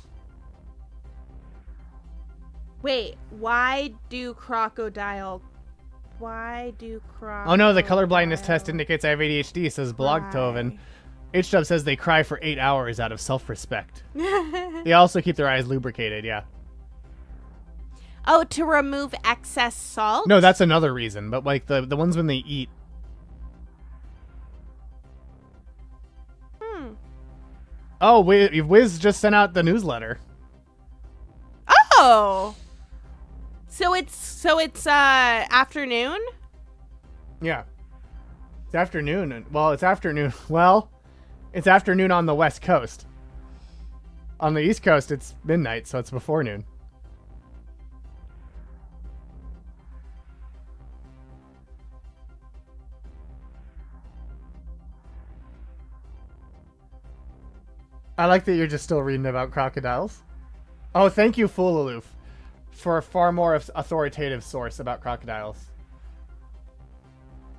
Wait, why do crocodile?
Oh no, the color blindness test indicates I have ADHD, says Blogtoven. H-Dub says they cry for 8 hours out of self-respect. They also keep their eyes lubricated, yeah.
Oh, to remove excess salt?
No, that's another reason, but like the ones when they eat. Oh, Wiz just sent out the newsletter.
Oh. So it's afternoon?
Yeah. It's afternoon. Well, it's afternoon. Well, it's afternoon on the West Coast. On the East Coast, it's midnight, so it's before noon. I like that you're just still reading about crocodiles. Oh, thank you, Foolaloof, for a far more authoritative source about crocodiles.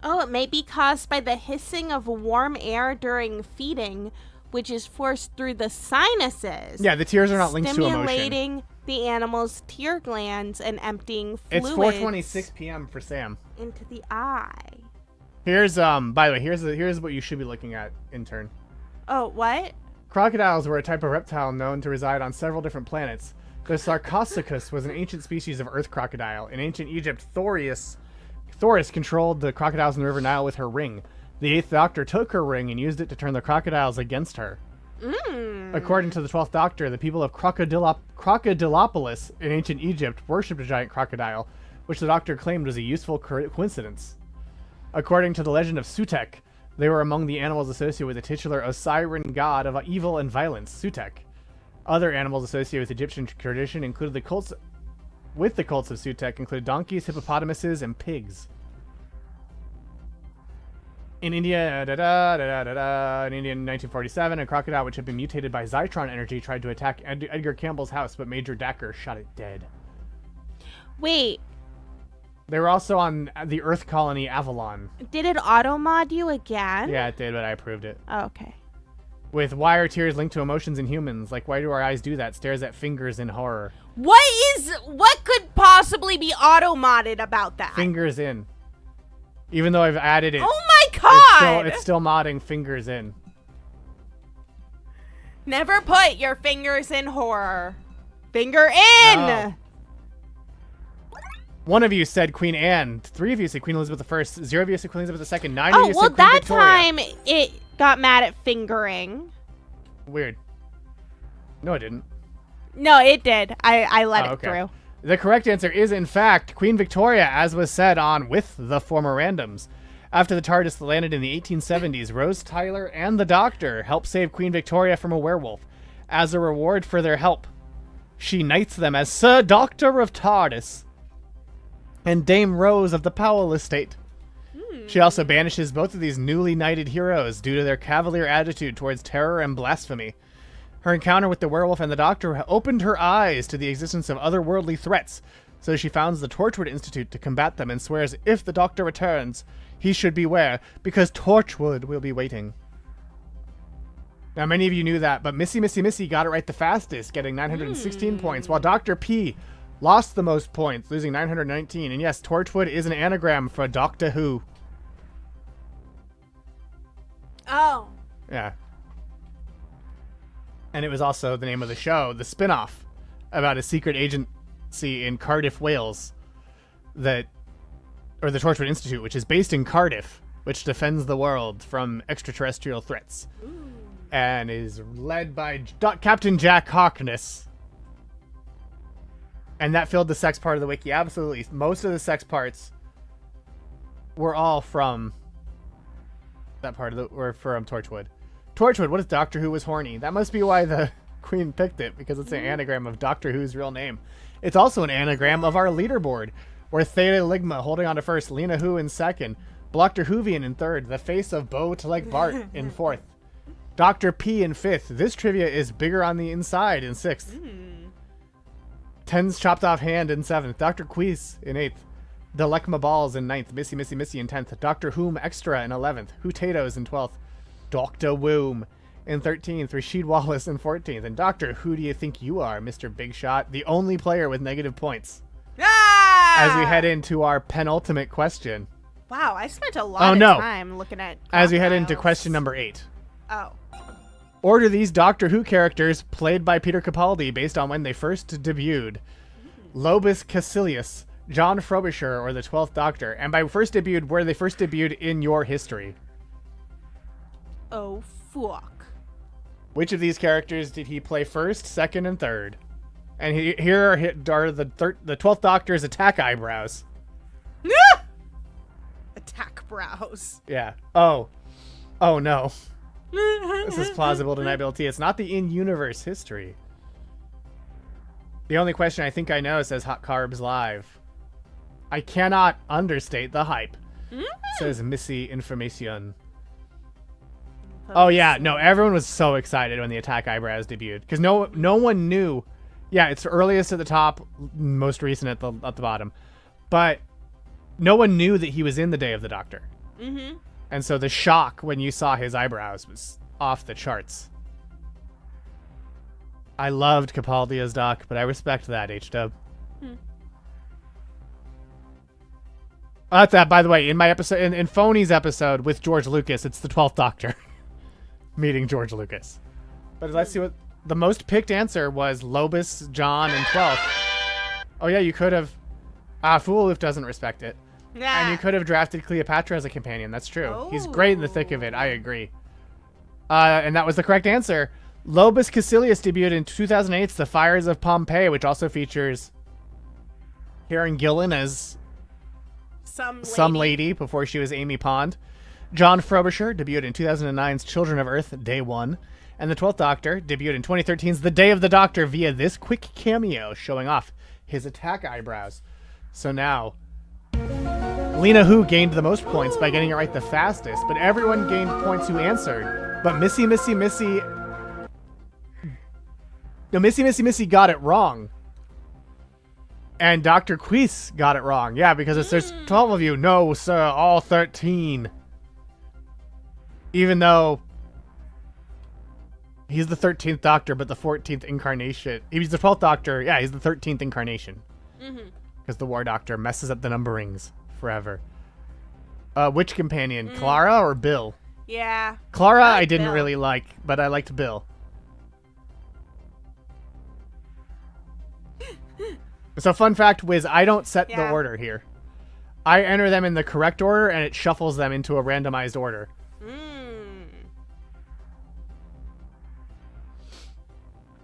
Oh, it may be caused by the hissing of warm air during feeding, which is forced through the sinuses.
Yeah, the tears are not linked to emotion.
Stimulating the animal's tear glands and emptying fluids.
It's 4:26 p.m. for Sam.
Into the eye.
Here's by the way, here's what you should be looking at, intern.
Oh, what?
Crocodiles were a type of reptile known to reside on several different planets. The Sarcosuchus was an ancient species of earth crocodile. In ancient Egypt, Thoris controlled the crocodiles in the River Nile with her ring. The 8th Doctor took her ring and used it to turn the crocodiles against her. According to the 12th Doctor, the people of Crocodilopolis in ancient Egypt worshipped a giant crocodile, which the Doctor claimed was a useful coincidence. According to the legend of Sutek, they were among the animals associated with the titular Osirian god of evil and violence, Sutek. Other animals associated with Egyptian tradition included the cults of Sutek included donkeys, hippopotamuses, and pigs. In India, in India in 1947, a crocodile which had been mutated by Zytron energy tried to attack Edgar Campbell's house, but Major Dacker shot it dead.
Wait.
They were also on the Earth colony Avalon.
Did it auto-mod you again?
Yeah, it did, but I approved it.
Oh, okay.
With why are tears linked to emotions in humans? Like, why do our eyes do that? Stares at fingers in horror.
What could possibly be auto-modded about that?
Fingers in. Even though I've added it.
Oh my god!
It's still modding fingers in.
Never put your fingers in horror. Finger in!
No. One of you said Queen Anne. 3 of you said Queen Elizabeth I. 0 of you said Queen Elizabeth II. 9 of you said Queen
that
Victoria.
time it got mad at fingering.
Weird. No, it didn't.
No, it did. I let it through.
The correct answer is, in fact, Queen Victoria, as was said on With the Former Randoms. After the TARDIS landed in the 1870s, Rose Tyler and the Doctor helped save Queen Victoria from a werewolf. As a reward for their help, she knights them as Sir Doctor of TARDIS and Dame Rose of the Powell estate. She also banishes both of these newly knighted heroes due to their cavalier attitude towards terror and blasphemy. Her encounter with the werewolf and the Doctor opened her eyes to the existence of otherworldly threats, so she founds the Torchwood Institute to combat them and swears if the Doctor returns, he should beware, because Torchwood will be waiting. Now, many of you knew that, but Missy got it right the fastest, getting 916 points, while Dr. P lost the most points, losing 919. And yes, Torchwood is an anagram for Doctor Who.
Oh.
Yeah. And it was also the name of the show, the spin-off about a secret agency in Cardiff, Wales, or the Torchwood Institute, which is based in Cardiff, which defends the world from extraterrestrial threats. Ooh. And is led by Captain Jack Harkness. And that filled the sex part of the wiki. Absolutely. Most of the sex parts were all from that part of were from Torchwood. Torchwood, what if Doctor Who was horny? That must be why the Queen picked it, because it's an anagram of Doctor Who's real name. It's also an anagram of our leaderboard, where Theta Ligma holding on to first, Lena Who in second, Blocker Whovian in third, the face of Bo to like Bart in fourth, Dr. P in fifth. This trivia is bigger on the inside in sixth. Ten's chopped off hand in seventh, Dr. Queese in eighth, Delecma Balls in ninth, Missy in 10th, Dr. Whom Extra in 11th, Who Tatoes in 12th, Dr. Womb in 13th, Rashid Wallace in 14th, and Doctor Who do you think you are, Mr. Big Shot, the only player with negative points. As we head into our penultimate question.
Wow, I spent a lot of time looking at
as we head into question number 8.
Oh.
Order these Doctor Who characters played by Peter Capaldi based on when they first debuted. Lobus Caecilius, John Frobisher, or the 12th Doctor. And by first debuted, where they first debuted in your history.
Oh, fuck.
Which of these characters did he play first, second, and third? And here are the 12th Doctor's attack eyebrows.
Attack brows.
Yeah. Oh no. This is plausible deniability. It's not the in-universe history. The only question I think I know says Hot Carbs Live. I cannot understate the hype. Says Missy Information. Oh yeah, no, everyone was so excited when the attack eyebrows debuted because no one knew. Yeah, it's earliest at the top, most recent at the bottom, but no one knew that he was in the Day of the Doctor. And so the shock when you saw his eyebrows was off the charts. I loved Capaldi as Doc, but I respect that, H-Dub. That's that, by the way, in my episode, in Phony's episode with George Lucas, it's the 12th Doctor meeting George Lucas. But let's see what the most picked answer was. Lobus, John, and 12th. Oh yeah, you could have. Fooloof doesn't respect it. And you could have drafted Cleopatra as a companion. That's true. Oh. He's great in the thick of it. I agree. And that was the correct answer. Lobus Caecilius debuted in 2008's The Fires of Pompeii, which also features Karen Gillan as some lady before she was Amy Pond. John Frobisher debuted in 2009's Children of Earth, Day 1. And the 12th Doctor debuted in 2013's The Day of the Doctor via this quick cameo showing off his attack eyebrows. So now, Lena Who gained the most points by getting it right the fastest, but everyone gained points who answered. But Missy got it wrong. And Dr. Queese got it wrong. Yeah, because it says 12 of you. No, sir, all 13. Even though he's the 13th Doctor, but the 14th incarnation. He was the 12th Doctor. Yeah, he's the 13th incarnation. Because the War Doctor messes up the numberings forever. Which companion, Clara or Bill?
Yeah.
Clara
I like
I didn't
Bill.
really like, but I liked Bill. So fun fact, Wiz, I don't set the order here. I enter them in the correct order, and it shuffles them into a randomized order.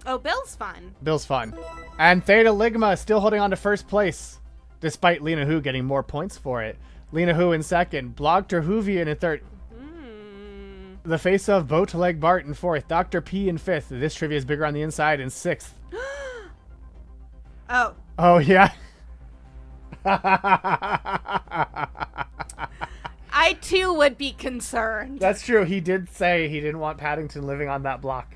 Oh, Bill's fun.
Bill's fun. And Theta Ligma still holding on to first place, despite Lena Hu getting more points for it. Lena Hu in second, Blog Terhuvian in third. The face of Bootleg Bart in fourth, Dr. P in fifth. This trivia is bigger on the inside in sixth.
Oh.
Oh, yeah.
I too would be concerned.
That's true. He did say he didn't want Paddington living on that block.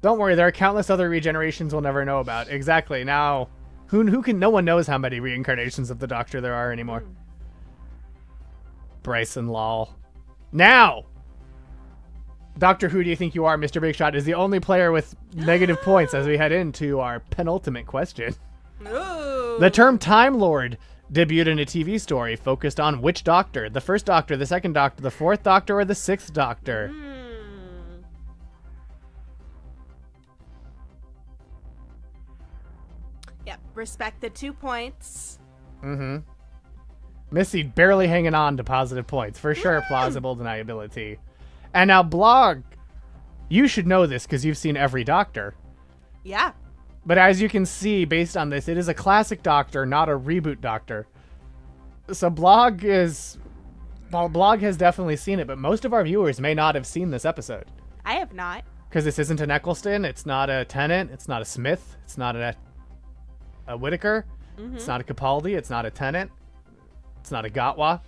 Don't worry, there are countless other regenerations we'll never know about. Exactly. Now, no one knows how many reincarnations of the Doctor there are anymore. Bryson lol. Now, Doctor Who do you think you are, Mr. Big Shot, is the only player with negative points as we head into our penultimate question.
Ooh.
The term Time Lord debuted in a TV story focused on which Doctor? The first Doctor, the second Doctor, the fourth Doctor, or the sixth Doctor?
Yep, respect the 2 points.
Missy barely hanging on to positive points. For sure, plausible deniability. And now, Blog, you should know this because you've seen every Doctor.
Yeah.
But as you can see, based on this, it is a classic Doctor, not a reboot Doctor. So Blog has definitely seen it, but most of our viewers may not have seen this episode.
I have not.
Because this isn't an Eccleston, it's not a Tennant, it's not a Smith, it's not a Whittaker, it's not a Capaldi, it's not a Tennant, it's not a Gatwa.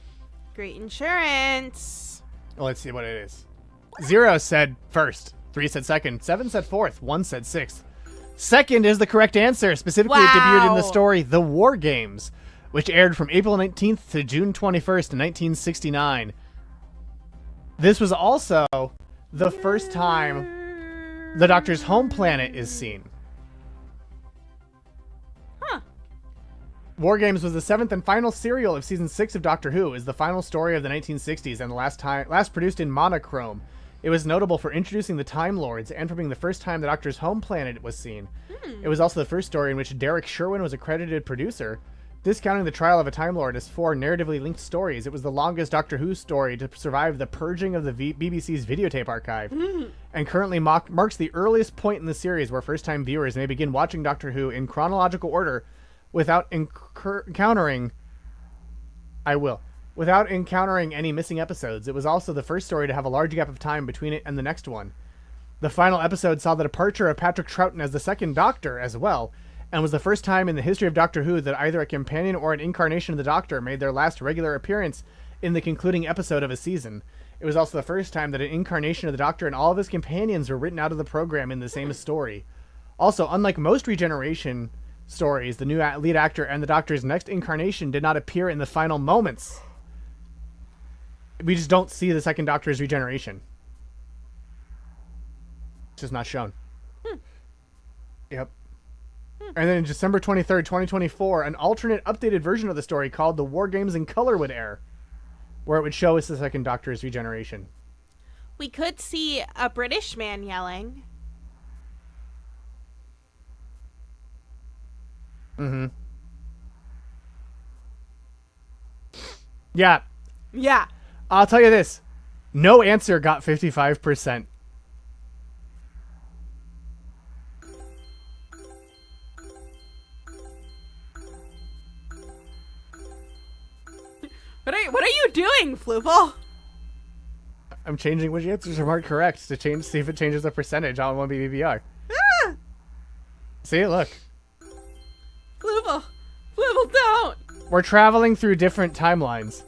Great insurance.
Well, let's see what it is. 0 said first, 3 said second, 7 said fourth, 1 said sixth. Second is the correct answer. Specifically, it debuted in the story The War Games, which aired from April 19th to June 21st, 1969. This was also the first time the Doctor's home planet is seen. War Games was the 7th and final serial of season 6 of Doctor Who. It is the final story of the 1960s and the last produced in monochrome. It was notable for introducing the Time Lords and for being the first time the Doctor's home planet was seen. It was also the first story in which Derek Sherwin was a credited producer. Discounting the trial of a Time Lord as 4 narratively linked stories, it was the longest Doctor Who story to survive the purging of the BBC's videotape archive, and currently marks the earliest point in the series where first-time viewers may begin watching Doctor Who in chronological order without encountering any missing episodes. It was also the first story to have a large gap of time between it and the next one. The final episode saw the departure of Patrick Troughton as the second Doctor as well, and was the first time in the history of Doctor Who that either a companion or an incarnation of the Doctor made their last regular appearance in the concluding episode of a season. It was also the first time that an incarnation of the Doctor and all of his companions were written out of the program in the same story. Also, unlike most regeneration stories, the new lead actor and the Doctor's next incarnation did not appear in the final moments. We just don't see the second Doctor's regeneration. It's just not shown. Yep. And then in December 23rd, 2024, an alternate updated version of the story called The War Games in Color would air, where it would show us the second Doctor's regeneration.
We could see a British man yelling.
Yeah.
Yeah.
I'll tell you this. No answer got 55%.
What are you doing, Fluval?
I'm changing which answers are marked correct to see if it changes the percentage on one BBBR.
Ah!
See, look.
Fluval, don't.
We're traveling through different timelines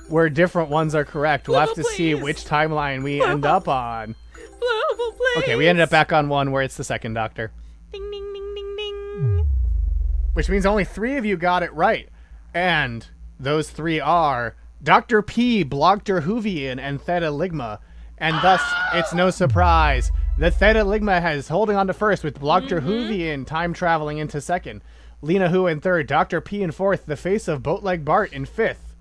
where different ones are correct. We'll have to see
please.
which timeline we end up on.
Fluval, please.
Okay, we ended up back on one where it's the second Doctor.
Ding, ding, ding,
which means only 3 of you got it right. And those 3 are Dr. P, Blogter Hoovian, and Theta Ligma. And thus, it's no surprise that Theta Ligma is holding on to first, with Blogter Hoovian time traveling into second. Lena Hu in third, Dr. P in fourth, the face of Boatleg Bart in fifth.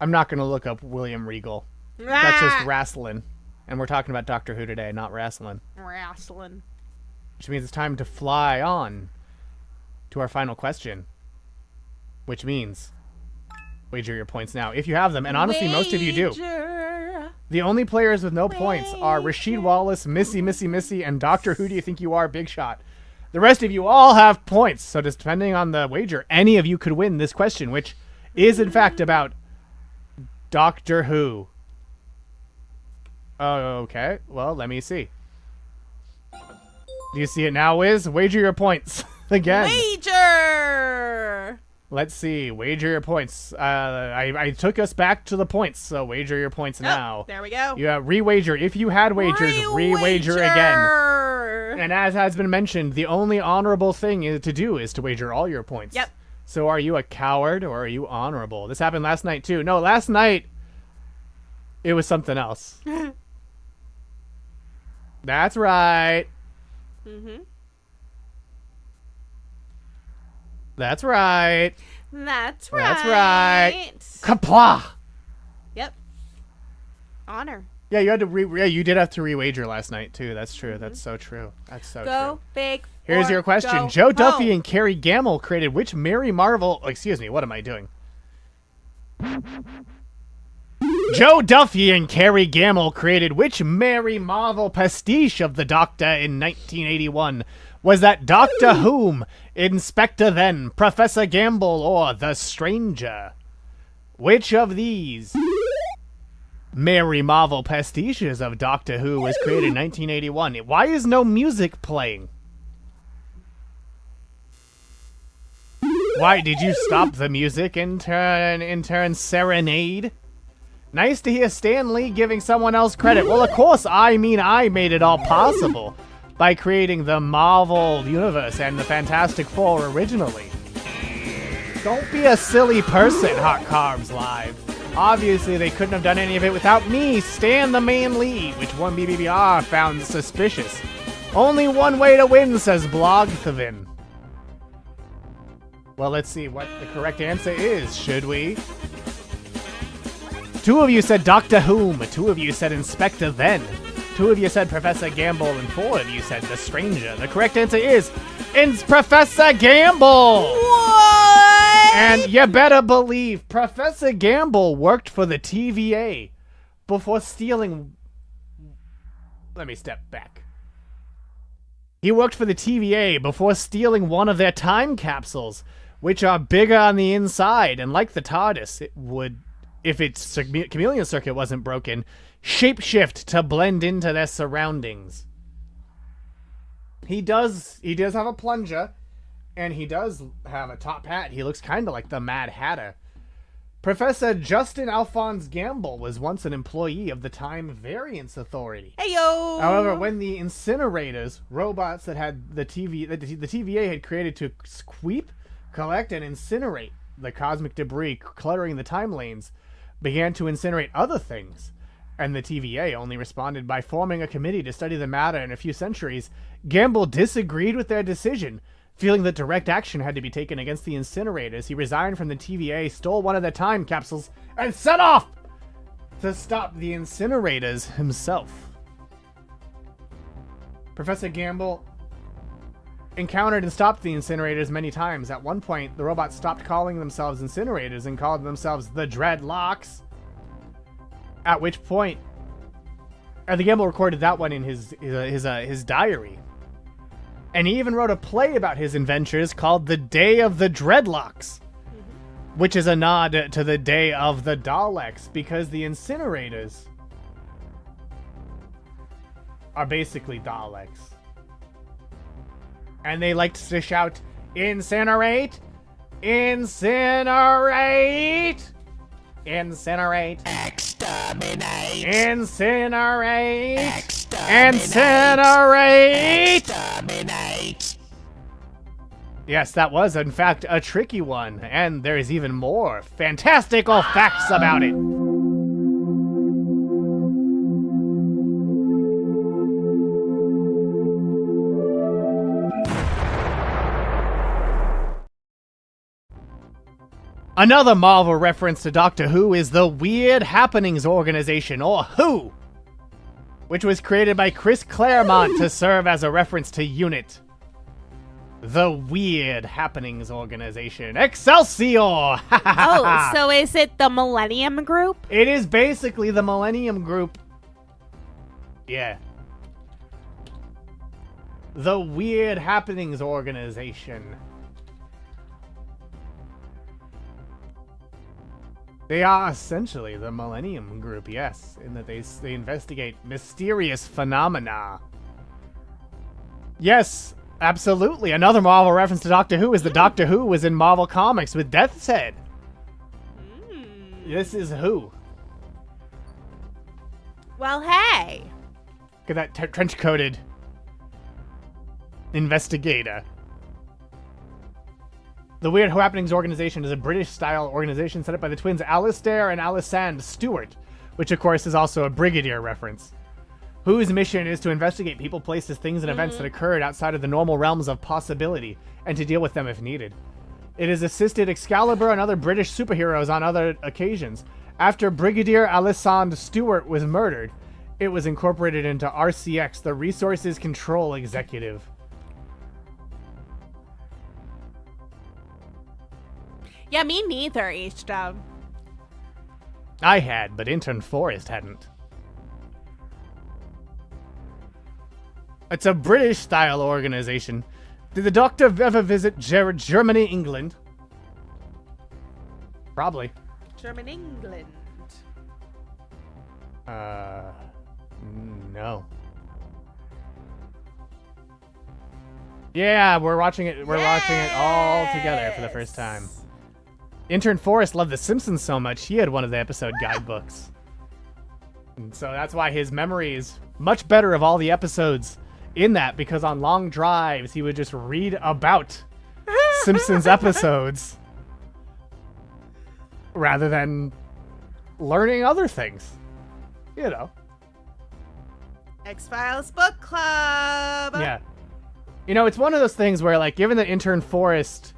I'm not going to look up William Regal. That's just wrestling. And we're talking about Doctor Who today, not wrestling.
Wrestling.
Which means it's time to fly on to our final question. Which means, wager your points now, if you have them. And honestly, most of you do. The only players with no points are Rasheed Wallace, Missy, and Doctor Who Do You Think You Are, Big Shot. The rest of you all have points. So just depending on the wager, any of you could win this question, which is in fact about Doctor Who. Okay, well, let me see. Do you see it now, Wiz? Wager your points. Again.
Wager!
Let's see. Wager your points. I took us back to the points, so wager your points now.
There we go.
You re-wager. If you had wagers, re-wager again. And as has been mentioned, the only honorable thing to do is to wager all your points.
Yep.
So are you a coward or are you honorable? This happened last night, too. No, last night, it was something else. That's right. That's right.
That's right.
That's right. Kapla!
Yep. Honor.
Yeah, you had to you did have to re-wager last night too. That's true. That's so true. That's so
Go
true.
big.
Here's your question. Joe Duffy and Carrie Gamble created which Mary Marvel... excuse me, what am I doing? Joe Duffy and Carrie Gamble created which Mary Marvel pastiche of the Doctor in 1981? Was that Doctor Whom, Inspector Then, Professor Gamble, or The Stranger? Which of these Mary Marvel pastiches of Doctor Who was created in 1981? Why is no music playing? Why did you stop the music, intern Serenade? Nice to hear Stan Lee giving someone else credit. Well, of course, I made it all possible by creating the Marvel Universe and the Fantastic Four originally. Don't be a silly person, Hot Carbs Live. Obviously, they couldn't have done any of it without me, Stan the Man Lee, which one BBBR found suspicious. Only one way to win, says Blogthavin. Well, let's see what the correct answer is, should we? 2 of you said Doctor Whom, 2 of you said Inspector Then, 2 of you said Professor Gamble, and 4 of you said The Stranger. The correct answer is Professor Gamble!
What?
And you better believe Professor Gamble worked for the TVA before stealing... Let me step back. He worked for the TVA before stealing one of their time capsules, which are bigger on the inside, and like the TARDIS, it would... if its chameleon circuit wasn't broken, shapeshift to blend into their surroundings. He does have a plunger, and he does have a top hat. He looks kind of like the Mad Hatter. Professor Justin Alphonse Gamble was once an employee of the Time Variance Authority.
Heyo!
However, when the incinerators, robots that had the TVA had created to sweep, collect, and incinerate the cosmic debris cluttering the time lanes, began to incinerate other things, and the TVA only responded by forming a committee to study the matter in a few centuries, Gamble disagreed with their decision. Feeling that direct action had to be taken against the incinerators, he resigned from the TVA, stole one of their time capsules, and set off to stop the incinerators himself. Professor Gamble encountered and stopped the incinerators many times. At one point, the robots stopped calling themselves incinerators and called themselves the Dreadlocks. At which point, the Gamble recorded that one in his diary. And he even wrote a play about his adventures called The Day of the Dreadlocks, which is a nod to the Day of the Daleks, because the incinerators are basically Daleks. And they liked to shout, "Incinerate! Incinerate! Incinerate! Exterminate! Incinerate! Exterminate! Incinerate! Exterminate!" Yes, that was, in fact, a tricky one, and there's even more fantastical facts about it. Another Marvel reference to Doctor Who is the Weird Happenings Organization, or WHO, which was created by Chris Claremont to serve as a reference to UNIT. The Weird Happenings Organization. Excelsior!
Oh, so is it the Millennium Group?
It is basically the Millennium Group. Yeah. The Weird Happenings Organization. They are essentially the Millennium Group, yes, in that they investigate mysterious phenomena. Yes, absolutely. Another Marvel reference to Doctor Who is that Doctor Who was in Marvel Comics with Death's Head. This is Who.
Well, hey.
Look at that trench-coated investigator. The Weird Happenings Organization is a British-style organization set up by the twins Alistair and Alisand Stewart, which of course is also a Brigadier reference. Whose mission is to investigate people, places, things, and events that occurred outside of the normal realms of possibility, and to deal with them if needed. It has assisted Excalibur and other British superheroes on other occasions. After Brigadier Alisand Stewart was murdered, it was incorporated into RCX, the Resources Control Executive.
Yeah, me neither, H-Dub.
I had, but Intern Forrest hadn't. It's a British-style organization. Did the Doctor ever visit Germany, England? Probably.
German England.
No. Yeah, we're watching it. We're watching it all together for the first time. Intern Forrest loved The Simpsons so much, he had one of the episode guidebooks. And so that's why his memory is much better of all the episodes in that, because on long drives, he would just read about Simpsons episodes rather than learning other things. You know.
X-Files Book Club.
Yeah. You know, it's one of those things where, like, given that Intern Forrest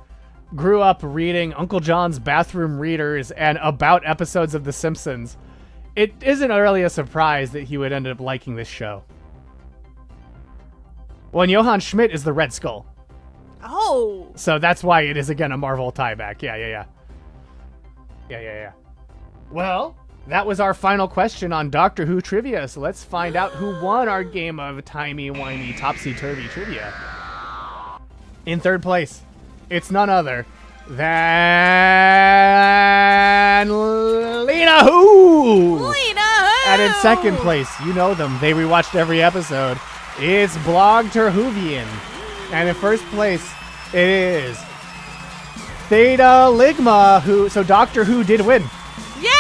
grew up reading Uncle John's Bathroom Readers and about episodes of The Simpsons, it isn't really a surprise that he would end up liking this show. Well, and Johann Schmidt is the Red Skull.
Oh.
So that's why it is, again, a Marvel tieback. Yeah. Well, that was our final question on Doctor Who trivia, so let's find out who won our game of timey-wimey, topsy-turvy trivia. In third place, it's none other than Lena Who!
Lena Who!
And in second place, you know them, they rewatched every episode, it's Blog Terhuvian. And in first place, it is Theta Ligma, who, so Doctor Who did win.
Yay!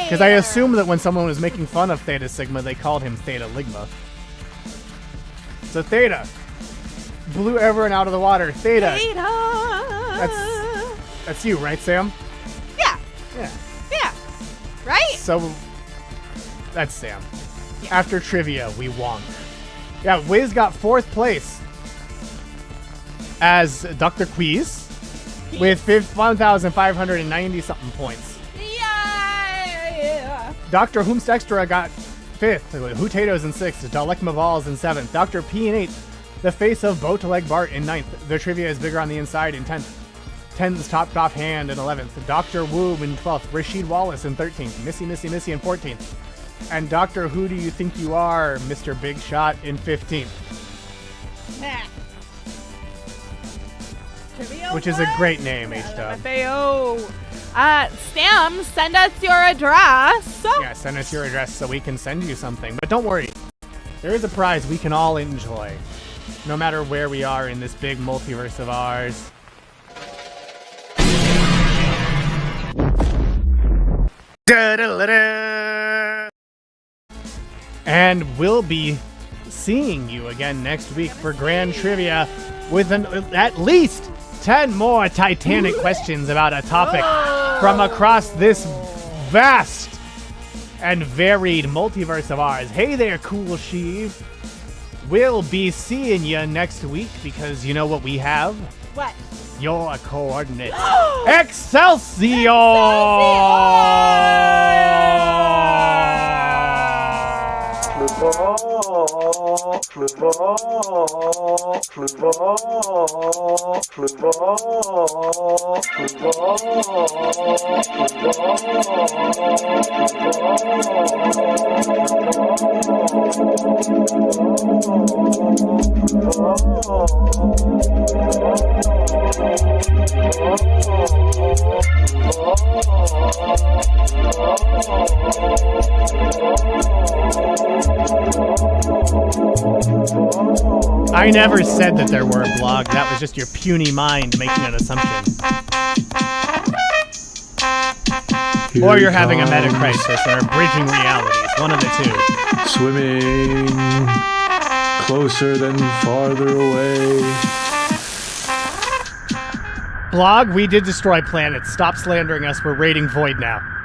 Because I assume that when someone was making fun of Theta Sigma, they called him Theta Ligma. So Theta blew everyone out of the water. Theta. That's you, right, Sam?
Yeah. Right?
So, that's Sam. Yeah. After trivia, we won. Yeah, Wiz got fourth place as Dr. Quiz with 1,590-something points.
Yeah.
Dr. Whomst Extra got fifth. Hootatoes in sixth. Dalekma Balls in seventh. Dr. P in eighth. The Face of Bootleg Bart in 9th. The Trivia is Bigger on the Inside in 10th. 10's Topped Off Hand in 11th. Dr. Woob in 12th. Rashid Wallace in 13th. Missy in 14th. And Dr. Who Do You Think You Are, Mr. Big Shot in 15th. Which is a great name, H-Dub.
Sam, send us your address.
Yeah, send us your address so we can send you something. But don't worry. There is a prize we can all enjoy, no matter where we are in this big multiverse of ours. And we'll be seeing you again next week for Grand Trivia. with at least 10 more Titanic questions about a topic from across this vast and varied multiverse of ours. Hey there, Cool Sheev. We'll be seeing you next week because you know what we have?
What?
Your coordinates. Excelsior! I never said that there were a blog. That was just your puny mind making an assumption. Or you're having a meta crisis or bridging realities. One of the two.
Swimming closer than farther away.
Blog, we did destroy planets. Stop slandering us. We're raiding Void now.